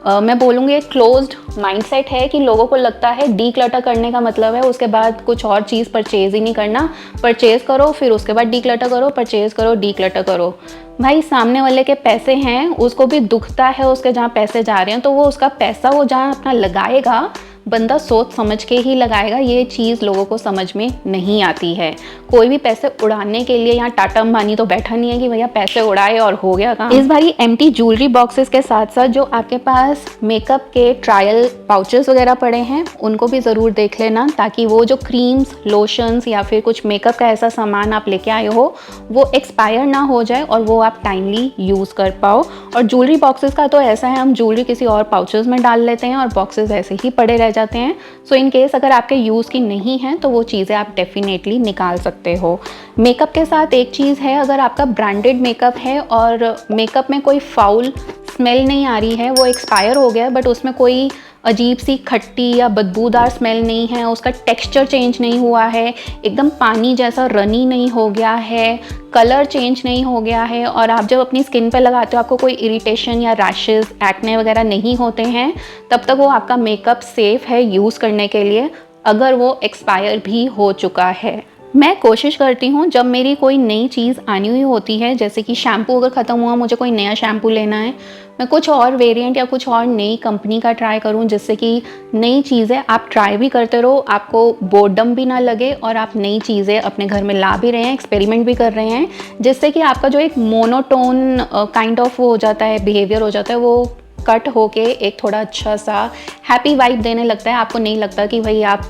Speaker 1: मैं बोलूँगी एक क्लोज्ड माइंडसेट है कि लोगों को लगता है डीक्लटर करने का मतलब है उसके बाद कुछ और चीज़ परचेज़ ही नहीं करना। परचेज़ करो, फिर उसके बाद डीक्लटर करो, परचेज़ करो, डीक्लटर करो। भाई सामने वाले के पैसे हैं, उसको भी दुखता है उसके जहाँ पैसे जा रहे हैं, तो वो उसका पैसा वो जहाँ अपना लगाएगा, बंदा सोच समझ के ही लगाएगा। ये चीज़ लोगों को समझ में नहीं आती है। कोई भी पैसे उड़ाने के लिए यहाँ टाटा अंबानी तो बैठा नहीं है कि भैया पैसे उड़ाए और हो गया काम। इस बारी एम्प्टी ज्वेलरी बॉक्सेस के साथ साथ जो आपके पास मेकअप के ट्रायल पाउचेस वगैरह पड़े हैं, उनको भी ज़रूर देख लेना, ताकि वो जो क्रीम्स, लोशंस या फिर कुछ मेकअप का ऐसा सामान आप लेके आए हो, वो एक्सपायर ना हो जाए और वो आप टाइमली यूज़ कर पाओ। और ज्वेलरी बॉक्सेस का तो ऐसा है, हम ज्वेलरी किसी और पाउचेस में डाल लेते हैं और बॉक्सेस ऐसे ही पड़े रह जाते हैं। सो इन केस अगर आपके यूज़ की नहीं है तो वो चीज़ें आप डेफिनेटली निकाल सकते हो। मेकअप के साथ एक चीज़ है, अगर आपका ब्रांडेड मेकअप है और मेकअप में कोई फाउल स्मेल नहीं आ रही है, वो एक्सपायर हो गया है बट उसमें कोई अजीब सी खट्टी या बदबूदार स्मेल नहीं है, उसका टेक्सचर चेंज नहीं हुआ है, एकदम पानी जैसा रनी नहीं हो गया है, कलर चेंज नहीं हो गया है, और आप जब अपनी स्किन पे लगाते हो आपको कोई इरिटेशन या रैशेस, एक्ने वगैरह नहीं होते हैं, तब तक वो आपका मेकअप सेफ़ है यूज़ करने के लिए। अगर वो एक्सपायर भी हो चुका है, मैं कोशिश करती हूँ जब मेरी कोई नई चीज़ आनी हुई होती है, जैसे कि शैम्पू अगर ख़त्म हुआ, मुझे कोई नया शैम्पू लेना है, मैं कुछ और वेरिएंट या कुछ और नई कंपनी का ट्राई करूँ, जिससे कि नई चीज़ें आप ट्राई भी करते रहो, आपको बोर्डम भी ना लगे और आप नई चीज़ें अपने घर में ला भी रहे हैं, एक्सपेरिमेंट भी कर रहे हैं, जिससे कि आपका जो एक मोनोटोन काइंड ऑफ वो हो जाता है, बिहेवियर हो जाता है, वो कट होके एक थोड़ा अच्छा सा हैप्पी वाइब देने लगता है। आपको नहीं लगता कि भाई आप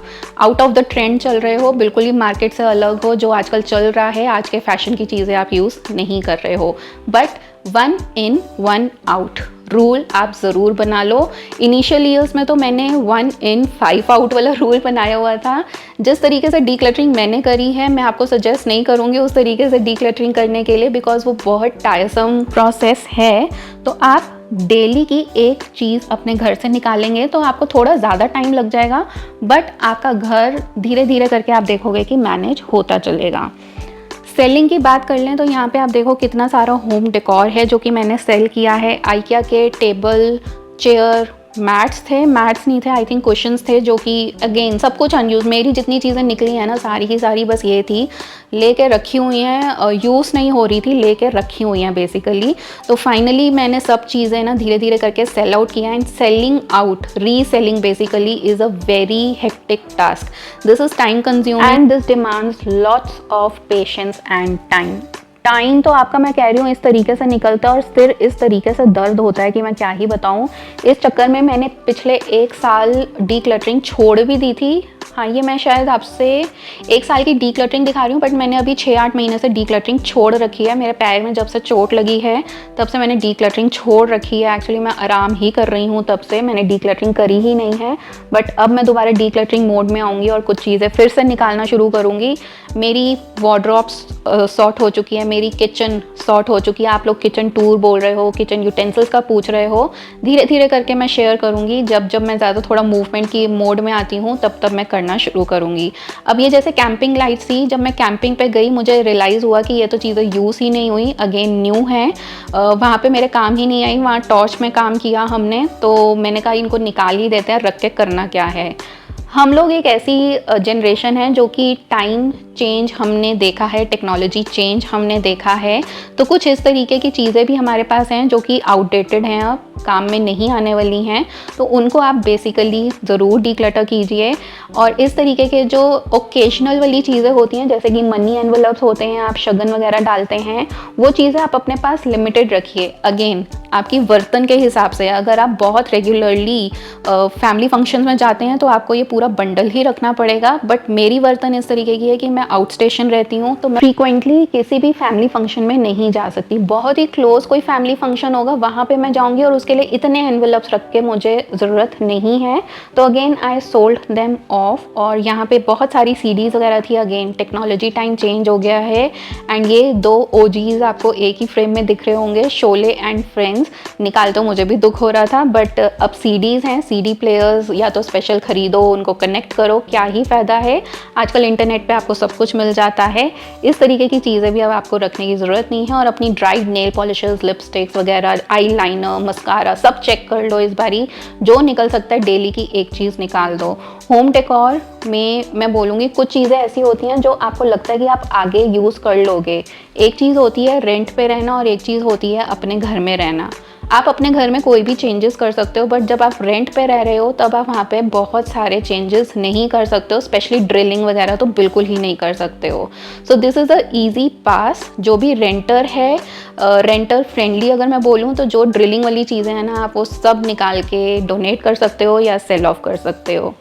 Speaker 1: आउट ऑफ द ट्रेंड चल रहे हो, बिल्कुल ही मार्केट से अलग हो, जो आजकल चल रहा है, आज के फैशन की चीज़ें आप यूज़ नहीं कर रहे हो। बट 1 in 1 out रूल आप ज़रूर बना लो। इनिशियल ईयर्स में तो मैंने 1 in 5 out वाला रूल बनाया हुआ था। जिस तरीके से डीक्लटरिंग मैंने करी है, मैं आपको सजेस्ट नहीं करूँगी उस तरीके से डीक्लटरिंग करने के लिए, बिकॉज वो बहुत टायरसम प्रोसेस है। तो आप डेली की एक चीज़ अपने घर से निकालेंगे तो आपको थोड़ा ज़्यादा टाइम लग जाएगा, बट आपका घर धीरे धीरे करके आप देखोगे कि मैनेज होता चलेगा। सेलिंग की बात कर लें तो यहाँ पे आप देखो कितना सारा होम डेकोर है जो कि मैंने सेल किया है। आइकिया के टेबल, चेयर, मैट्स थे, मैट्स नहीं थे, आई थिंक कुशन्स थे, जो कि अगेन सब कुछ अनयूज, मेरी जितनी चीज़ें निकली हैं ना सारी की सारी बस ये थी, लेके रखी हुई हैं, यूज़ नहीं हो रही थी, लेके रखी हुई हैं बेसिकली। तो फाइनली मैंने सब चीज़ें ना धीरे धीरे करके सेल आउट किया। And selling out, reselling basically is a very hectic task. This is time consuming and this demands lots of patience and time तो आपका, मैं कह रही हूँ, इस तरीके से निकलता है और सिर इस तरीके से दर्द होता है कि मैं क्या ही बताऊँ। इस चक्कर में मैंने पिछले 1 साल डीक्लटरिंग छोड़ भी दी थी। हाँ, ये मैं शायद आपसे 1 साल की डीक्लटरिंग दिखा रही हूँ, बट मैंने अभी 6-8 महीने से डीक्लटरिंग छोड़ रखी है। मेरे पैर में जब से चोट लगी है तब से मैंने डीक्लटरिंग छोड़ रखी है। एक्चुअली मैं आराम ही कर रही हूँ, तब से मैंने डीक्लटरिंग करी ही नहीं है। बट अब मैं दोबारा डीक्लटरिंग मोड में आऊँगी और कुछ चीज़ें फिर से निकालना शुरू करूँगी। मेरी वार्डरोब्स सॉर्ट हो चुकी है, मेरी किचन सॉर्ट हो चुकी है। आप लोग किचन टूर बोल रहे हो, किचन यूटेंसिल्स का पूछ रहे हो, धीरे धीरे करके मैं शेयर करूँगी। जब जब मैं ज़्यादा थोड़ा मूवमेंट की मोड में आती हूँ तब तब मैं करना शुरू करूँगी। अब ये जैसे कैंपिंग लाइट्स थी, जब मैं कैंपिंग पे गई मुझे रियलाइज़ हुआ कि ये तो चीज़ें यूज़ ही नहीं हुई, अगेन न्यू है, वहाँ पे मेरे काम ही नहीं आई। वहाँ टॉर्च में काम किया हमने, तो मैंने कहा इनको निकाल ही देते हैं, रख के करना क्या है। हम लोग एक ऐसी जनरेशन है जो कि टाइम चेंज हमने देखा है, टेक्नोलॉजी चेंज हमने देखा है, तो कुछ इस तरीके की चीज़ें भी हमारे पास हैं जो कि आउटडेटेड हैं, अब काम में नहीं आने वाली हैं, तो उनको आप बेसिकली ज़रूर डीक्लटर कीजिए। और इस तरीके के जो ओकेजनल वाली चीज़ें होती हैं, जैसे कि मनी एनवेलप्स होते हैं, आप शगन वगैरह डालते हैं, वो चीज़ें आप अपने पास लिमिटेड रखिए। अगेन आपकी बर्तन के हिसाब से, अगर आप बहुत रेगुलरली फैमिली फंक्शन में जाते हैं तो आपको ये पूरा बंडल ही रखना पड़ेगा। बट मेरी बर्तन इस तरीके की है कि मैं आउट स्टेशन रहती हूँ, तो मैं फ्रीक्वेंटली किसी भी फैमिली फंक्शन में नहीं जा सकती। बहुत ही क्लोज कोई फैमिली फंक्शन होगा, वहाँ पे मैं जाऊँगी और उसके लिए इतने एनवेलप्स रख के मुझे ज़रूरत नहीं है, तो again I sold them of. और यहाँ पे बहुत सारी सीडीज़ वगैरह थी। अगेन टेक्नोलॉजी टाइम चेंज हो गया है, एंड ये 2 ओजीज आपको एक ही फ्रेम में दिख रहे होंगे, शोले एंड फ्रेंड्स। निकाल तो मुझे भी दुख हो रहा था, बट अब सीडीज़ हैं, सीडी प्लेयर्स या तो स्पेशल खरीदो, उनको कनेक्ट करो, क्या ही फ़ायदा है। आजकल इंटरनेट पे आपको सब कुछ मिल जाता है। इस तरीके की चीज़ें भी अब आपको रखने की ज़रूरत नहीं है। और अपनी ड्राइड नेल पॉलिशेस, लिपस्टिक्स वगैरह, आई लाइनर, मस्कारा सब चेक कर लो इस बारी। जो निकल सकता है डेली की एक चीज़ निकाल दो। होम डेकोर में मैं बोलूँगी कुछ चीज़ें ऐसी होती हैं जो आपको लगता है कि आप आगे यूज़ कर लोगे। एक चीज़ होती है रेंट पे रहना और एक चीज़ होती है अपने घर में रहना। आप अपने घर में कोई भी चेंजेस कर सकते हो, बट जब आप रेंट पे रह रहे हो तब आप वहाँ पे बहुत सारे चेंजेस नहीं कर सकते हो, स्पेशली ड्रिलिंग वगैरह तो बिल्कुल ही नहीं कर सकते हो। So this is a easy pass. जो भी रेंटर है, रेंटर फ्रेंडली अगर मैं बोलूँ, तो जो ड्रिलिंग वाली चीज़ें हैं ना, आप वो सब निकाल के डोनेट कर सकते हो या सेल ऑफ कर सकते हो।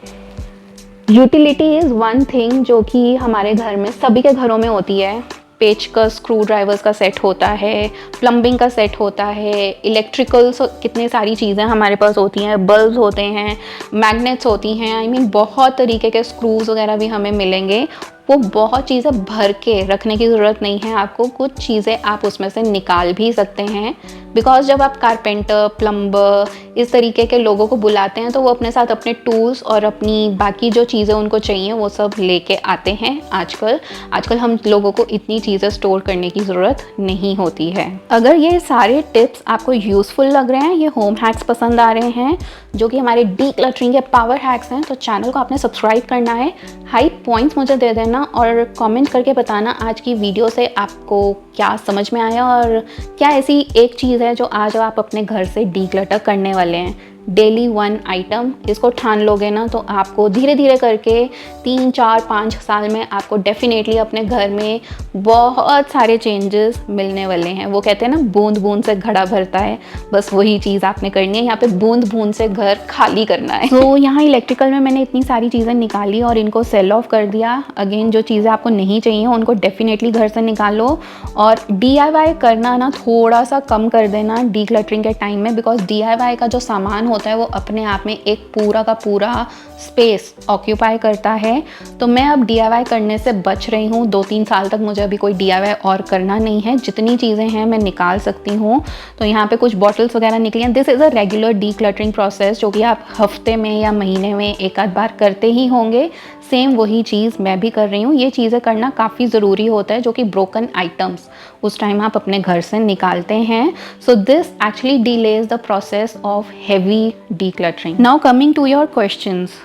Speaker 1: यूटिलिटी इज़ वन थिंग जो कि हमारे घर में, सभी के घरों में होती है। पेचकस, स्क्रू ड्राइवर्स का सेट होता है, प्लम्बिंग का सेट होता है, इलेक्ट्रिकल कितनी सारी चीज़ें हमारे पास होती हैं, बल्ब्स होते हैं, मैग्नेट्स होती हैं, आई मीन बहुत तरीके के स्क्रूज वगैरह भी हमें मिलेंगे। वो बहुत चीज़ें भर के रखने की ज़रूरत नहीं है आपको, कुछ चीज़ें आप उसमें से निकाल भी सकते हैं। बिकॉज जब आप कारपेंटर, प्लम्बर, इस तरीके के लोगों को बुलाते हैं तो वो अपने साथ अपने टूल्स और अपनी बाकी जो चीज़ें उनको चाहिए वो सब लेके आते हैं। आजकल हम लोगों को इतनी चीज़ें स्टोर करने की ज़रूरत नहीं होती है। अगर ये सारे टिप्स आपको यूज़फुल लग रहे हैं, ये होम हैक्स पसंद आ रहे हैं जो कि हमारे डीक्लटरिंग के पावर हैक्स हैं, तो चैनल को आपने सब्सक्राइब करना है, हाई पॉइंट्स मुझे दे देना और कमेंट करके बताना आज की वीडियो से आपको क्या समझ में आया और क्या ऐसी एक चीज़ है जो आज आप अपने घर से डीक्लटर करने वाले हैं। डेली 1 आइटम, इसको ठान लोगे ना तो आपको धीरे धीरे करके 3, 4, 5 साल में आपको डेफिनेटली अपने घर में बहुत सारे चेंजेस मिलने वाले हैं। वो कहते हैं ना, बूंद बूंद से घड़ा भरता है, बस वही चीज़ आपने करनी है। यहाँ पे बूंद बूंद से घर खाली करना है। तो यहाँ इलेक्ट्रिकल में मैंने इतनी सारी चीज़ें निकाली और इनको सेल ऑफ कर दिया। अगेन जो चीज़ें आपको नहीं चाहिए उनको डेफिनेटली घर से निकालो और DIY करना ना थोड़ा सा कम कर देना डीक्लटरिंग के टाइम में, बिकॉज DIY का जो सामान होता है वो अपने आप में एक पूरा का पूरा स्पेस ऑक्यूपाई करता है। तो मैं अब DIY करने से बच रही हूँ। 2-3 साल तक मुझे अभी कोई DIY और करना नहीं है। जितनी चीज़ें हैं मैं निकाल सकती हूँ। तो यहाँ पे कुछ बॉटल्स वगैरह निकली हैं। This is a regular decluttering process जो कि आप हफ्ते में या महीने में एक आध बार करते ही होंगे। सेम वही चीज़ मैं भी कर रही हूँ। ये चीज़ें करना काफ़ी ज़रूरी होता है जो कि ब्रोकन आइटम्स उस टाइम आप अपने घर से निकालते हैं। So this actually delays the process of heavy decluttering. Now coming to your questions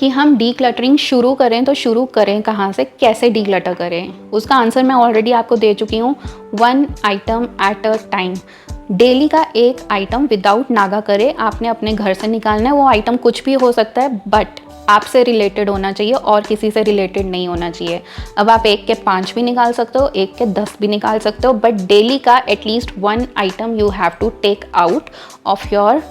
Speaker 1: कि हम डीक्लटरिंग शुरू करें तो शुरू करें कहाँ से, कैसे डीक्लटर करें, उसका आंसर मैं ऑलरेडी आपको दे चुकी हूँ। 1 item at a time. Daily का एक आइटम विदाउट नागा करे आपने अपने घर से निकालना है। वो आइटम कुछ भी हो सकता है, बट आपसे रिलेटेड होना चाहिए और किसी से रिलेटेड नहीं होना चाहिए। अब आप 1 के 5 भी निकाल सकते हो, 1 के 10 भी निकाल सकते हो, बट डेली का at least 1 item you have to take out of your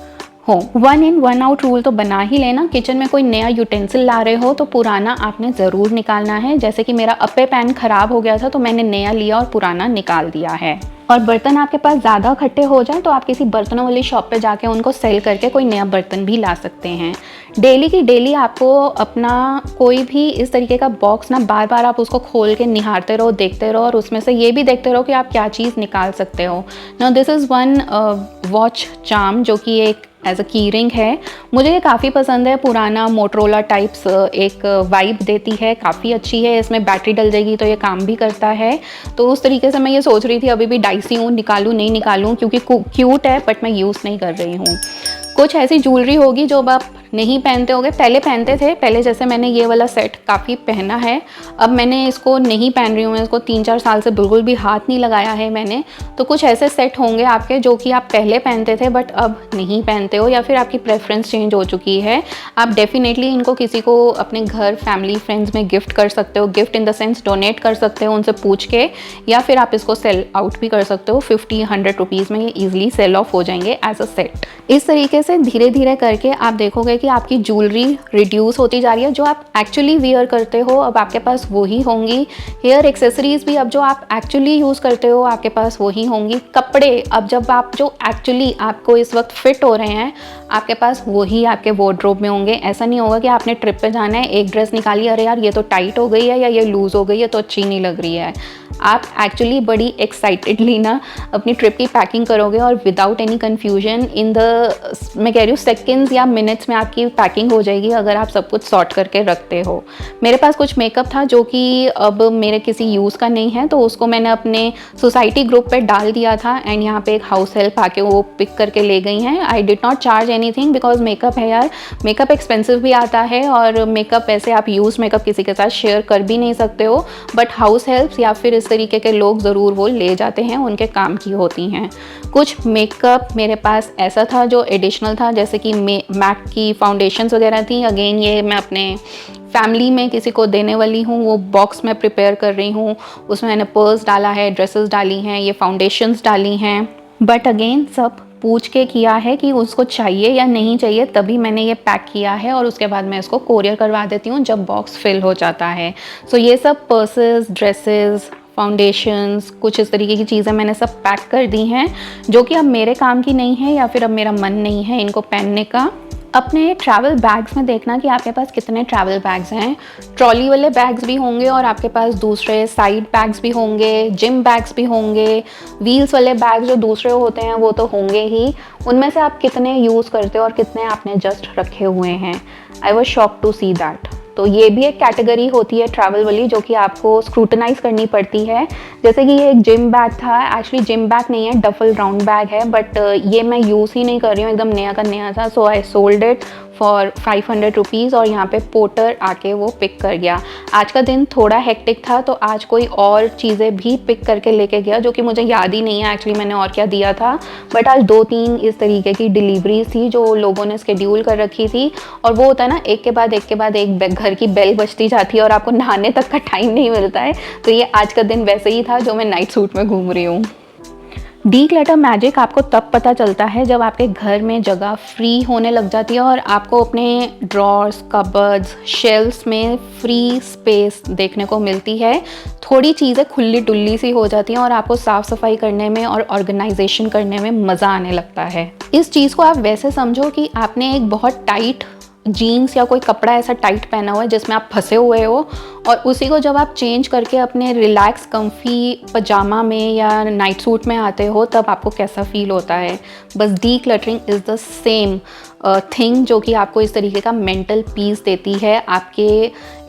Speaker 1: हो। 1 इन 1 आउट रूल तो बना ही लेना। किचन में कोई नया यूटेंसिल ला रहे हो तो पुराना आपने ज़रूर निकालना है। जैसे कि मेरा अप्पे पैन ख़राब हो गया था तो मैंने नया लिया और पुराना निकाल दिया है। और बर्तन आपके पास ज़्यादा इकट्ठे हो जाएं तो आप किसी बर्तनों वाली शॉप पे जाके उनको सेल करके कोई नया बर्तन भी ला सकते हैं। डेली की डेली आपको अपना कोई भी इस तरीके का बॉक्स ना बार बार आप उसको खोल के निहारते रहो, देखते रहो और उसमें से ये भी देखते रहो कि आप क्या चीज़ निकाल सकते हो। Now this is one watch charm जो कि एक एज अ की रिंग है। मुझे ये काफ़ी पसंद है। पुराना मोटरोला टाइप्स एक वाइब देती है, काफ़ी अच्छी है। इसमें बैटरी डल जाएगी तो ये काम भी करता है। तो उस तरीके से मैं ये सोच रही थी, अभी भी डाइसी हूँ, निकालूँ नहीं निकालूँ, क्योंकि क्यूट है बट मैं यूज़ नहीं कर रही हूँ। कुछ ऐसी ज्वेलरी होगी जो अब आप नहीं पहनते होगे, पहले पहनते थे। पहले जैसे मैंने ये वाला सेट काफ़ी पहना है, अब मैंने इसको नहीं पहन रही हूँ। मैं इसको 3-4 साल से बिल्कुल भी हाथ नहीं लगाया है मैंने। तो कुछ ऐसे सेट होंगे आपके जो कि आप पहले पहनते थे बट अब नहीं पहनते हो, या फिर आपकी प्रेफरेंस चेंज हो चुकी है। आप डेफिनेटली इनको किसी को अपने घर, फैमिली, फ्रेंड्स में गिफ्ट कर सकते हो। Gift in the sense donate कर सकते हो उनसे पूछ के, या फिर आप इसको सेल आउट भी कर सकते हो। 50-100 रुपीज़ में ये ईजिली सेल ऑफ हो जाएंगे एज अ सेट। इस तरीके से धीरे धीरे करके आप देखोगे कि आपकी ज्वेलरी रिड्यूस होती जा रही है। जो आप एक्चुअली वियर करते हो अब आपके पास वही होंगी। हेयर एक्सेसरीज भी अब जो आप एक्चुअली यूज़ करते हो आपके पास वही होंगी। कपड़े अब जब आप जो एक्चुअली आपको इस वक्त फिट हो रहे हैं आपके पास वही आपके वार्डरोब में होंगे। ऐसा नहीं होगा कि आपने ट्रिप पे जाना है, एक ड्रेस निकाली, अरे यार ये तो टाइट हो गई है या ये लूज़ हो गई है तो अच्छी नहीं लग रही है। आप एक्चुअली बड़ी एक्साइटेडली ना अपनी ट्रिप की पैकिंग करोगे और without any confusion in the, मैं कह रही हूँ सेकेंड्स या मिनट्स में आपकी पैकिंग हो जाएगी अगर आप सब कुछ सॉर्ट करके रखते हो। मेरे पास कुछ मेकअप था जो कि अब मेरे किसी यूज़ का नहीं है, तो उसको मैंने अपने सोसाइटी ग्रुप पे डाल दिया था एंड यहाँ पे एक हाउस हेल्प आके वो पिक करके ले गई हैं। I did not charge anything because makeup है यार, मेकअप एक्सपेंसिव भी आता है और मेकअप ऐसे आप यूज़ मेकअप किसी के साथ शेयर कर भी नहीं सकते हो। बट हाउस हेल्प्स या फिर इस तरीके के लोग ज़रूर वो ले जाते हैं, उनके काम की होती हैं। कुछ मेकअप मेरे पास ऐसा था जो एडिशनल था, जैसे कि मैक की फाउंडेशंस वगैरह थी। अगेन ये मैं अपने फैमिली में किसी को देने वाली हूँ, वो बॉक्स में प्रिपेयर कर रही हूँ। उसमें मैंने पर्स डाला है, ड्रेसेस डाली हैं, ये फाउंडेशंस डाली हैं। बट अगेन सब पूछ के किया है कि उसको चाहिए या नहीं चाहिए, तभी मैंने ये पैक किया है और उसके बाद मैं इसको कोरियर करवा देती हूँ जब बॉक्स फिल हो जाता है। सो ये सब पर्सेस, ड्रेसेस, फाउंडेशंस, कुछ इस तरीके की चीज़ें मैंने सब पैक कर दी हैं जो कि अब मेरे काम की नहीं है या फिर अब मेरा मन नहीं है इनको पहनने का। अपने ट्रैवल बैग्स में देखना कि आपके पास कितने ट्रैवल बैग्स हैं। ट्रॉली वाले बैग्स भी होंगे और आपके पास दूसरे साइड बैग्स भी होंगे, जिम बैग्स भी होंगे, व्हील्स वाले बैग्स जो दूसरे होते हैं वो तो होंगे ही। उनमें से आप कितने यूज़ करते हो और कितने आपने जस्ट रखे हुए हैं। I was shocked to see that. तो ये भी एक कैटेगरी होती है ट्रैवल वाली जो कि आपको स्क्रूटनाइज करनी पड़ती है। जैसे कि ये एक जिम बैग था, एक्चुअली जिम बैग नहीं है, डफल राउंड बैग है, बट ये मैं यूज़ ही नहीं कर रही हूँ, एकदम नया का नया था। So I sold it for 500 rupees और यहाँ पे पोर्टर आके वो पिक कर गया। आज का दिन थोड़ा हेक्टिक था तो आज कोई और चीज़ें भी पिक करके लेके गया जो कि मुझे याद ही नहीं है एक्चुअली मैंने और क्या दिया था। बट आज 2-3 इस तरीके की डिलीवरीज थी जो लोगों ने शेड्यूल कर रखी थी, और वो होता है ना एक के बाद एक घर की बेल बजती जाती है और आपको नहाने तक का टाइम नहीं मिलता है। तो ये आज का दिन वैसे ही था जो मैं नाइट सूट में घूम रही हूँ। डीक्लटर मैजिक आपको तब पता चलता है जब आपके घर में जगह फ्री होने लग जाती है और आपको अपने ड्रॉर्स, कबर्ड्स, शेल्फ्स में फ्री स्पेस देखने को मिलती है। थोड़ी चीज़ें खुली डुल्ली सी हो जाती हैं और आपको साफ़ सफाई करने में और ऑर्गेनाइजेशन करने में मज़ा आने लगता है। इस चीज़ को आप वैसे समझो कि आपने एक बहुत टाइट जीन्स या कोई कपड़ा ऐसा टाइट पहना हुआ है जिसमें आप फंसे हुए हो, और उसी को जब आप चेंज करके अपने रिलैक्स कंफी पजामा में या नाइट सूट में आते हो तब आपको कैसा फील होता है। बस decluttering is the same thing जो कि आपको इस तरीके का मेंटल पीस देती है। आपके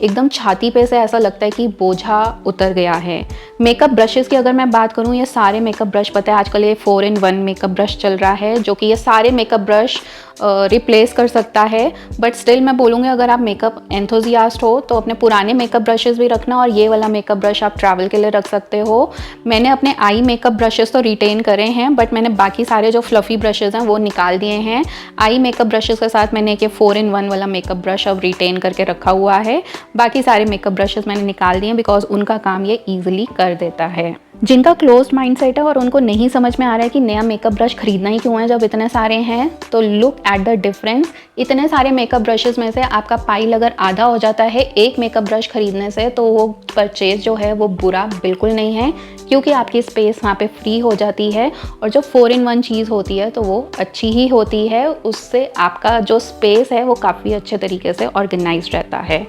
Speaker 1: एकदम छाती पे से ऐसा लगता है कि बोझा उतर गया है। मेकअप ब्रशेस की अगर मैं बात करूँ, ये सारे मेकअप ब्रश, पता है आजकल ये 4-in-1 मेकअप ब्रश चल रहा है जो कि ये सारे मेकअप ब्रश रिप्लेस कर सकता है। बट स्टिल मैं बोलूँगी अगर आप मेकअप एंथुजियास्ट हो तो अपने पुराने मेकअप ब्रशेस भी रखना, और ये वाला मेकअप ब्रश आप ट्रैवल के लिए रख सकते हो। मैंने अपने आई मेकअप ब्रशेस तो रिटेन करे हैं बट मैंने बाकी सारे जो फ्लफ़ी ब्रशेस हैं वो निकाल दिए हैं। आई मेकअप ब्रशेस के साथ मैंने एक 4-in-1 वाला मेकअप ब्रश अब रिटेन करके रखा हुआ है। बाकी सारे मेकअप ब्रशेस मैंने निकाल दिए बिकॉज उनका काम ये ईजिली कर देता है। जिनका क्लोज्ड माइंडसेट है और उनको नहीं समझ में आ रहा है कि नया मेकअप ब्रश खरीदना ही क्यों है जब इतने सारे हैं, तो लुक एट द डिफरेंस। इतने सारे मेकअप ब्रशेस में से आपका पाइल अगर आधा हो जाता है एक मेकअप ब्रश खरीदने से, तो वो परचेज जो है वो बुरा बिल्कुल नहीं है, क्योंकि आपकी स्पेस वहाँ पे फ्री हो जाती है। और जो 4-in-1 चीज़ होती है तो वो अच्छी ही होती है, उससे आपका जो स्पेस है वो काफ़ी अच्छे तरीके से ऑर्गेनाइज्ड रहता है।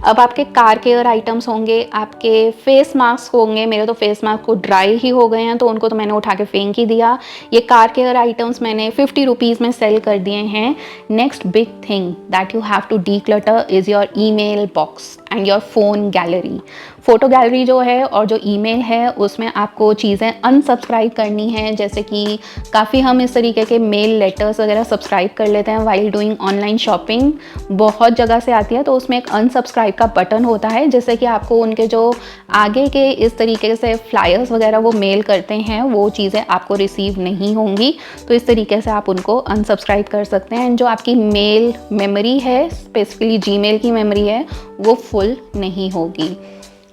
Speaker 1: अब आपके कार केयर आइटम्स होंगे, आपके फेस मास्क होंगे। मेरे तो फेस मास्क को ड्राई ही हो गए हैं तो उनको तो मैंने उठा के फेंक ही दिया। ये कार केयर आइटम्स मैंने 50 रुपीज़ में सेल कर दिए हैं। Next big thing that you have to declutter is your email box and your phone gallery. Photo gallery जो है और जो ईमेल है उसमें आपको चीज़ें अनसब्सक्राइब करनी है, जैसे कि काफ़ी हम इस तरीके के मेल लेटर्स वगैरह सब्सक्राइब कर लेते हैं वाइल डूइंग ऑनलाइन शॉपिंग। बहुत जगह से आती है तो उसमें एक अनसब्सक्राइब का बटन होता है, जिससे कि आपको उनके जो आगे के इस तरीके से फ्लायर्स वगैरह वो मेल करते हैं वो चीज़ें आपको रिसीव नहीं होंगी। तो इस तरीके से आप उनको अनसब्सक्राइब कर सकते हैं। जो आपकी मेल मेमोरी है, स्पेसिफिकली जीमेल की मेमोरी है, वो फुल नहीं होगी।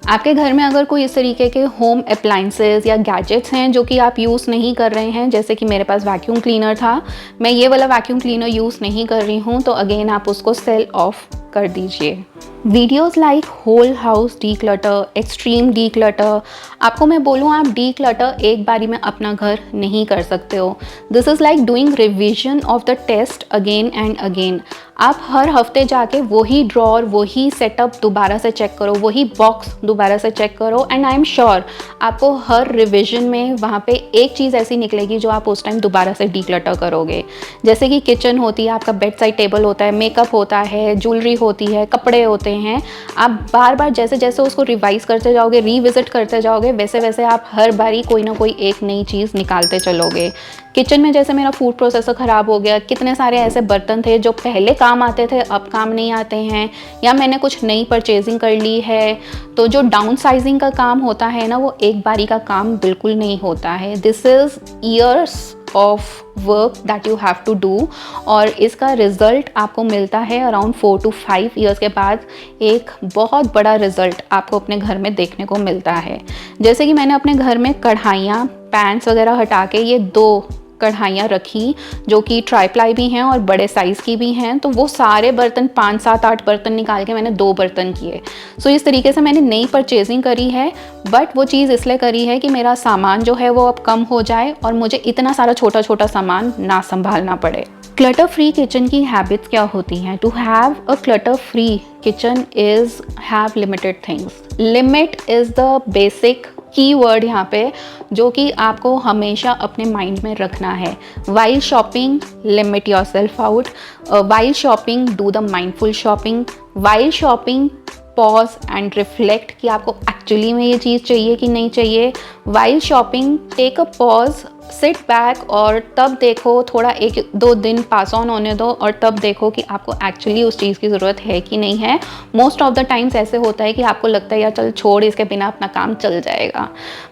Speaker 1: आपके घर में अगर कोई इस तरीके के होम अप्लाइंसेस या गैजेट्स हैं जो कि आप यूज़ नहीं कर रहे हैं, जैसे कि मेरे पास वैक्यूम क्लीनर था, मैं ये वाला वैक्यूम क्लीनर यूज़ नहीं कर रही हूँ, तो अगेन आप उसको सेल ऑफ कर दीजिए। Videos like whole house declutter, extreme declutter, आपको मैं बोलूँ आप डीक्लटर एक बारी में अपना घर नहीं कर सकते हो। This is like doing revision of the test again and again. आप हर हफ्ते जाके वही ड्रॉर, वही सेटअप दोबारा से चेक करो, वही बॉक्स दोबारा से चेक करो, एंड आई एम श्योर आपको हर रिविजन में वहाँ पे एक चीज़ ऐसी निकलेगी जो आप उस टाइम दोबारा से डीक्लटर करोगे। जैसे कि किचन होती है, आपका बेड साइड टेबल होता है, मेकअप होता है, ज्वेलरी होती है, कपड़े होते हैं। आप बार बार जैसे जैसे उसको रिवाइज करते जाओगे, रीविजिट करते जाओगे, वैसे वैसे आप हर बारी कोई ना कोई एक नई चीज़ निकालते चलोगे। किचन में जैसे मेरा फूड प्रोसेसर ख़राब हो गया, कितने सारे ऐसे बर्तन थे जो पहले काम आते थे अब काम नहीं आते हैं, या मैंने कुछ नई परचेजिंग कर ली है, तो जो डाउन साइजिंग का काम होता है ना, वो एक बारी का काम बिल्कुल नहीं होता है। This is years of work that you have to do, और इसका रिज़ल्ट आपको मिलता है अराउंड 4 to 5 ईयर्स के बाद। एक बहुत बड़ा रिज़ल्ट आपको अपने घर में देखने को मिलता है। जैसे कि मैंने अपने घर में कढ़ाइयाँ, पैन्स वगैरह हटा के ये 2 कढ़ाइयाँ रखी जो कि ट्राईप्लाई भी हैं और बड़े साइज़ की भी हैं, तो वो सारे बर्तन 5, 7, 8 बर्तन निकाल के मैंने 2 बर्तन किए। सो इस तरीके से मैंने नई परचेजिंग करी है, बट वो चीज़ इसलिए करी है कि मेरा सामान जो है वो अब कम हो जाए और मुझे इतना सारा छोटा छोटा सामान ना संभालना पड़े। क्लटर फ्री किचन की हैबिट्स क्या होती हैं? To have a clutter free kitchen is have limited things. Limit is the basic key word यहाँ पे, जो कि आपको हमेशा अपने माइंड में रखना है। While shopping limit your self out, while shopping do the mindful shopping, while shopping pause and reflect कि आपको एक्चुअली में ये चीज़ चाहिए कि नहीं चाहिए। While shopping take a pause, sit back और तब देखो, थोड़ा 1-2 दिन पास ऑन होने दो और तब देखो कि आपको एक्चुअली उस चीज़ की ज़रूरत है कि नहीं है। मोस्ट ऑफ द टाइम्स ऐसे होता है कि आपको लगता है यार चल छोड़, इसके बिना अपना काम चल जाएगा।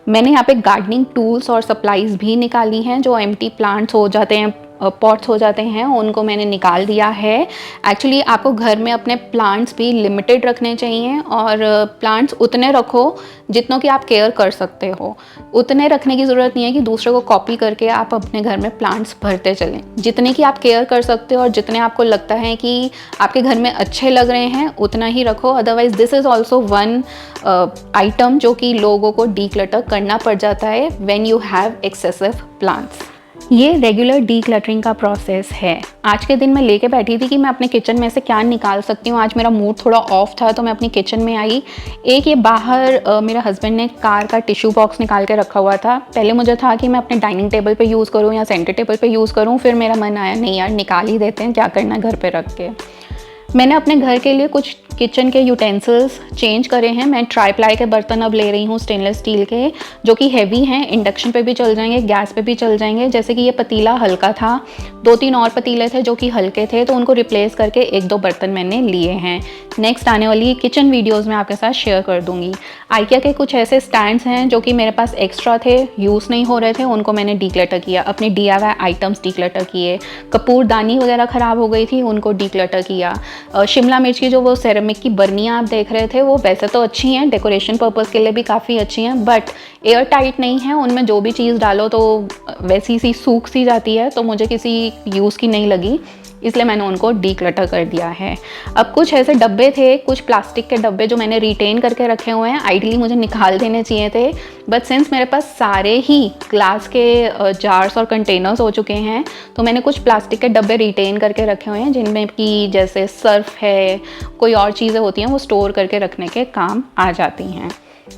Speaker 1: मैंने यहाँ पे गार्डनिंग टूल्स और सप्लाईज़ भी निकाली हैं। जो एम्प्टी प्लांट्स हो जाते हैं, पॉट्स हो जाते हैं, उनको मैंने निकाल दिया है। एक्चुअली आपको घर में अपने प्लांट्स भी लिमिटेड रखने चाहिए और प्लांट्स उतने रखो जितनों की आप केयर कर सकते हो। उतने रखने की ज़रूरत नहीं है कि दूसरे को कॉपी करके आप अपने घर में प्लांट्स भरते चलें। जितने की आप केयर कर सकते हो और जितने आपको लगता है कि आपके घर में अच्छे लग रहे हैं उतना ही रखो। Otherwise this is also one item जो कि लोगों को डीक्लटर करना पड़ जाता है when you have excessive plants. ये रेगुलर डीक्लटरिंग का प्रोसेस है। आज के दिन मैं लेके बैठी थी कि मैं अपने किचन में से क्या निकाल सकती हूँ। आज मेरा मूड थोड़ा ऑफ था तो मैं अपनी किचन में आई। एक ये बाहर मेरे हस्बैंड ने कार का टिश्यू बॉक्स निकाल के रखा हुआ था। पहले मुझे था कि मैं अपने डाइनिंग टेबल पे यूज़ करूँ या सेंटर टेबल पे यूज़ करूँ, फिर मेरा मन आया नहीं यार निकाल ही देते हैं, क्या करना घर पर रख के। मैंने अपने घर के लिए कुछ किचन के यूटेंसिल्स चेंज करे हैं। मैं ट्राईप्लाई के बर्तन अब ले रही हूँ, स्टेनलेस स्टील के, जो कि हैवी हैं, इंडक्शन पे भी चल जाएंगे, गैस पे भी चल जाएंगे। जैसे कि ये पतीला हल्का था, 2-3 और पतीले थे जो कि हल्के थे, तो उनको रिप्लेस करके 1-2 बर्तन मैंने लिए हैं। नेक्स्ट आने वाली किचन वीडियोज़ में आपके साथ शेयर कर दूँगी। आइकिया के कुछ ऐसे स्टैंड्स हैं जो कि मेरे पास एक्स्ट्रा थे, यूज़ नहीं हो रहे थे, उनको मैंने डीक्लटर किया। अपनी DIY आइटम्स डीक्लटर किए। कपूरदानी वगैरह ख़राब हो गई थी, उनको डीक्लटर किया। शिमला मिर्च की जो वो सेरेमिक की बर्नियाँ आप देख रहे थे, वो वैसे तो अच्छी हैं, डेकोरेशन पर्पज़ के लिए भी काफ़ी अच्छी हैं, बट एयर टाइट नहीं है। उनमें जो भी चीज़ डालो तो वैसी सी सूख सी जाती है, तो मुझे किसी यूज़ की नहीं लगी, इसलिए मैंने उनको डीक्लटर कर दिया है। अब कुछ ऐसे डब्बे थे, कुछ प्लास्टिक के डब्बे जो मैंने रिटेन करके रखे हुए हैं, आइडियली मुझे निकाल देने चाहिए थे, बट सिंस मेरे पास सारे ही ग्लास के जार्स और कंटेनर्स हो चुके हैं, तो मैंने कुछ प्लास्टिक के डब्बे रिटेन करके रखे हुए हैं, जिनमें कि जैसे सर्फ है, कोई और चीज़ें होती हैं, वो स्टोर करके रखने के काम आ जाती हैं।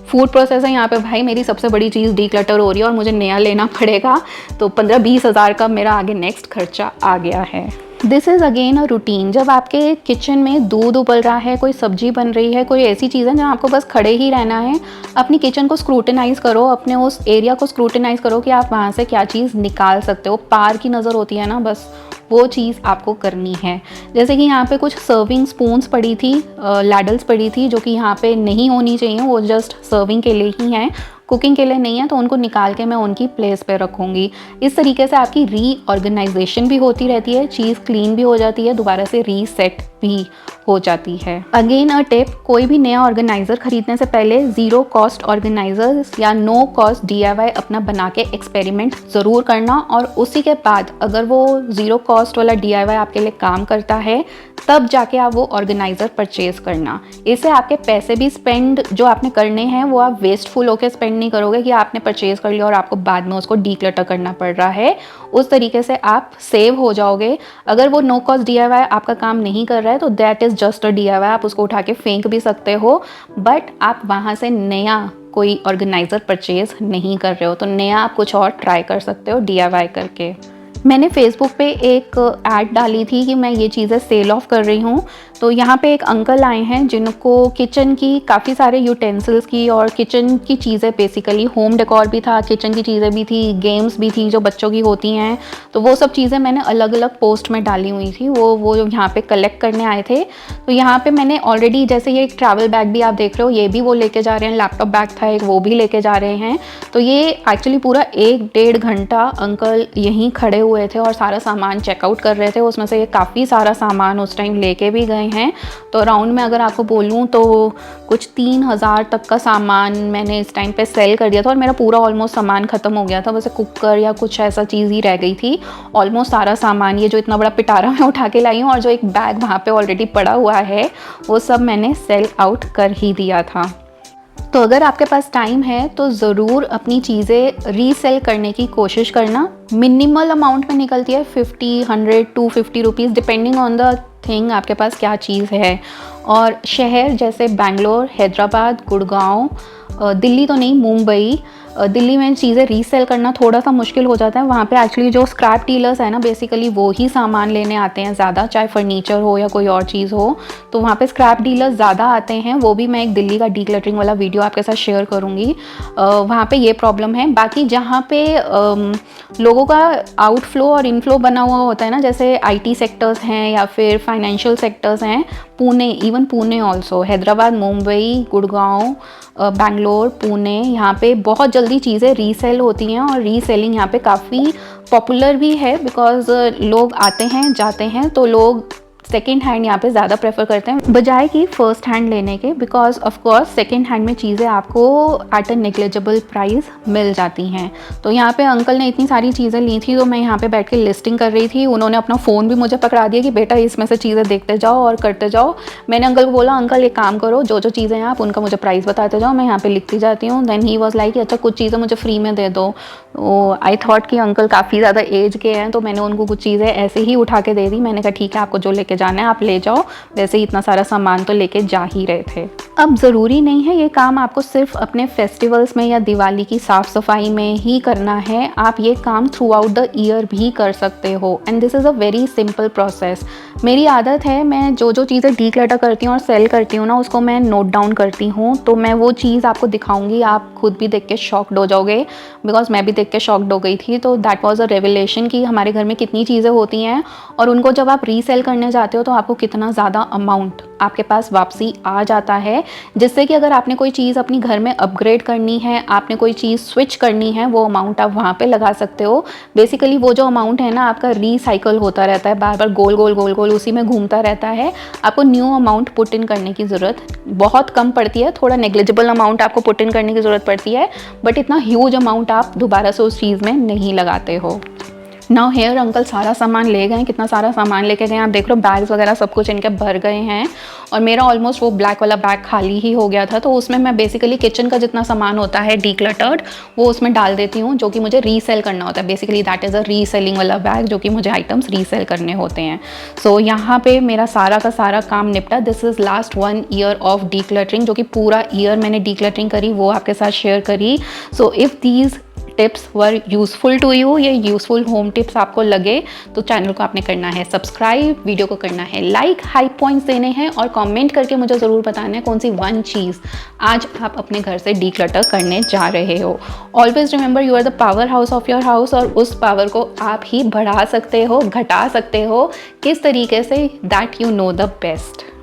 Speaker 1: फूड प्रोसेसर यहाँ पे भाई मेरी सबसे बड़ी चीज़ डीक्लटर हो रही है और मुझे नया लेना पड़ेगा, तो 15-20 हज़ार का मेरा आगे नेक्स्ट खर्चा आ गया है। This is again a routine. जब आपके किचन में दूध उबल रहा है, कोई सब्जी बन रही है, कोई ऐसी चीज़ है जहाँ आपको बस खड़े ही रहना है, अपनी किचन को स्क्रूटिनाइज़ करो, अपने उस एरिया को स्क्रूटिनाइज़ करो कि आप वहाँ से क्या चीज़ निकाल सकते हो। पार की नज़र होती है ना, बस वो चीज़ आपको करनी है। जैसे कि यहाँ पे कुछ सर्विंग स्पून्स पड़ी थी, लैडल्स पड़ी थी, जो कि यहाँ पे नहीं होनी चाहिए, वो जस्ट सर्विंग के लिए ही हैं, कुकिंग के लिए नहीं है, तो उनको निकाल के मैं उनकी प्लेस पे रखूँगी। इस तरीके से आपकी रीऑर्गेनाइजेशन भी होती रहती है, चीज़ क्लीन भी हो जाती है, दोबारा से रीसेट भी हो जाती है। अगेन अ टिप, कोई भी नया ऑर्गेनाइज़र खरीदने से पहले ज़ीरो कॉस्ट ऑर्गेनाइजर्स या नो कॉस्ट DIY अपना बना के एक्सपेरिमेंट ज़रूर करना, और उसी के बाद अगर वो ज़ीरो कॉस्ट वाला DIY आपके लिए काम करता है, तब जाके आप वो ऑर्गेनाइज़र परचेज़ करना। इससे आपके पैसे भी स्पेंड जो आपने करने हैं वो आप वेस्टफुल होकर स्पेंड नहीं करोगे कि आपने परचेज़ कर लिया और आपको बाद में उसको डीक्लटर करना पड़ रहा है। उस तरीके से आप सेव हो जाओगे। अगर वो नो कॉस्ट DIY आपका काम नहीं कर रहा है तो that is just a DIY, आप उसको उठा के फेंक भी सकते हो, बट आप वहाँ से नया कोई ऑर्गेनाइज़र परचेज़ नहीं कर रहे हो, तो नया आप कुछ और ट्राई कर सकते हो DIY करके। मैंने फेसबुक पे एक ऐड डाली थी कि मैं ये चीज़ें सेल ऑफ कर रही हूँ, तो यहाँ पे एक अंकल आए हैं जिनको किचन की काफ़ी सारे यूटेंसिल्स की और किचन की चीज़ें, बेसिकली होम डेकोर भी था, किचन की चीज़ें भी थी, गेम्स भी थी जो बच्चों की होती हैं, तो वो सब चीज़ें मैंने अलग अलग पोस्ट में डाली हुई थी। वो यहाँ पे कलेक्ट करने आए थे, तो यहाँ पे मैंने ऑलरेडी, जैसे ये एक ट्रैवल बैग भी आप देख रहे हो, ये भी वो लेके जा रहे हैं, लैपटॉप बैग था एक, वो भी लेके जा रहे हैं। तो ये एक्चुअली पूरा 1-1.5 घंटा अंकल यहीं खड़े हुए थे और सारा सामान चेकआउट कर रहे थे। उसमें से ये काफ़ी सारा सामान उस टाइम लेके भी गए हैं, तो राउंड में अगर आपको बोलूँ तो कुछ 3,000 तक का सामान मैंने इस टाइम पे सेल कर दिया था, और मेरा पूरा ऑलमोस्ट सामान ख़त्म हो गया था, बस कुकर या कुछ ऐसा चीज़ ही रह गई थी। ऑलमोस्ट सारा सामान, ये जो इतना बड़ा पिटारा मैं उठा के लाई हूँ और जो एक बैग वहाँ पे ऑलरेडी पड़ा हुआ है, वो सब मैंने सेल आउट कर ही दिया था। तो अगर आपके पास टाइम है तो ज़रूर अपनी चीज़ें रीसेल करने की कोशिश करना। मिनिमल अमाउंट में निकलती है, 50, 100, 250 rupees, depending on the thing आपके पास क्या चीज़ है। और शहर जैसे बेंगलोर, हैदराबाद, गुड़गांव, दिल्ली तो नहीं, मुंबई, दिल्ली में चीज़ें रीसेल करना थोड़ा सा मुश्किल हो जाता है। वहाँ पे एक्चुअली जो स्क्रैप डीलर्स है ना, बेसिकली वो ही सामान लेने आते हैं ज़्यादा, चाहे फर्नीचर हो या कोई और चीज़ हो, तो वहाँ पे स्क्रैप डीलर्स ज़्यादा आते हैं। वो भी मैं एक दिल्ली का डीक्लटरिंग वाला वीडियो आपके साथ शेयर करूँगी। वहाँ पे ये प्रॉब्लम है। बाकी जहाँ पे लोगों का आउटफ्लो और इनफ्लो बना हुआ होता है ना, जैसे IT सेक्टर्स हैं या फिर फाइनेंशियल सेक्टर्स हैं, पुणे, इवन पुणे ऑल्सो, हैदराबाद, मुंबई, गुड़गांव, बेंगलोर, पुणे, यहाँ पे बहुत जल्दी चीज़ें रीसेल होती हैं और रीसेलिंग यहाँ पे काफ़ी पॉपुलर भी है, बिकॉज़ लोग आते हैं जाते हैं, तो लोग सेकेंड हैंड यहाँ पे ज़्यादा प्रेफर करते हैं बजाय कि फ़र्स्ट हैंड लेने के, because of course second hand में चीज़ें आपको एट अ नेग्लिजिबल प्राइस मिल जाती हैं। तो यहाँ पे अंकल ने इतनी सारी चीज़ें ली थी, तो मैं यहाँ पे बैठ के लिस्टिंग कर रही थी। उन्होंने अपना फ़ोन भी मुझे पकड़ा दिया कि बेटा इसमें से चीज़ें देखते जाओ और करते जाओ। मैंने अंकल को बोला, अंकल एक काम करो, जो जो चीज़ें हैं आप उनका मुझे प्राइस बताते जाओ, मैं यहाँ पर लिखती जाती हूँ। देन ही वॉज लाइक, अच्छा कुछ चीज़ें मुझे फ्री में दे दो। आई थॉट कि अंकल काफ़ी ज़्यादा एज के हैं, तो मैंने उनको कुछ चीज़ें ऐसे ही उठा के दे दी। मैंने कहा ठीक है, आपको जो लेके जाना है आप ले जाओ, वैसे ही इतना सारा सामान तो लेके जा ही रहे थे। अब ज़रूरी नहीं है ये काम आपको सिर्फ अपने फेस्टिवल्स में या दिवाली की साफ़ सफाई में ही करना है, आप ये काम थ्रू आउट द ईयर भी कर सकते हो, and this is a very simple process. मेरी आदत है, मैं जो जो चीज़ें डीक्लटर करती हूँ और सेल करती हूँ ना, उसको मैं नोट डाउन करती हूँ, तो मैं वो चीज़ आपको दिखाऊंगी, आप खुद भी देख के शॉक्ड हो जाओगे, बिकॉज मैं भी देख के शॉक्ड हो गई थी। तो दैट वाज अ रेवलेशन कि हमारे घर में कितनी चीज़ें होती हैं और उनको जब आप रीसेल करने जाते हो तो आपको कितना ज़्यादा अमाउंट आपके पास वापसी आ जाता है। जिससे कि अगर आपने कोई चीज़ अपनी घर में अपग्रेड करनी है, आपने कोई चीज़ स्विच करनी है, वो अमाउंट आप वहाँ पे लगा सकते हो। बेसिकली वो जो अमाउंट है ना आपका रीसाइकल होता रहता है, बार बार गोल गोल गोल गोल उसी में घूमता रहता है। आपको न्यू अमाउंट पुट इन करने की ज़रूरत बहुत कम पड़ती है, थोड़ा नेग्लिजिबल अमाउंट आपको पुट इन करने की ज़रूरत पड़ती है, बट इतना ह्यूज अमाउंट आप दोबारा से उस चीज़ में नहीं लगाते हो। नाउ हेयर अंकल सारा सामान ले गए, कितना सारा सामान लेके गए, आप देख रहे हो बैग्स वगैरह सब कुछ इनके भर गए हैं। और मेरा ऑलमोस्ट वो ब्लैक वाला बैग खाली ही हो गया था, तो उसमें मैं बेसिकली किचन का जितना सामान होता है डीक्लटर्ड वो उसमें डाल देती हूँ, जो कि मुझे रीसेल करना होता है। Basically that is a reselling वाला बैग, जो कि मुझे आइटम्स रीसेल करने होते हैं। सो यहाँ पे मेरा सारा का सारा काम निपटा। This is last 1 year of decluttering, जो कि पूरा ईयर मैंने डीक्लटरिंग करी, वो आपके साथ शेयर करी। So if these tips were useful to you, ये यूज़फुल होम टिप्स आपको लगे तो चैनल को आपने करना है सब्सक्राइब, वीडियो को करना है लाइक, हाई पॉइंट्स देने हैं और कमेंट करके मुझे ज़रूर बताना है कौन सी 1 चीज़ आज आप अपने घर से डीक्लटर करने जा रहे हो। Always remember you are the power house of your house, और उस पावर को आप ही बढ़ा सकते हो, घटा सकते हो किस तरीके से, that you know the best.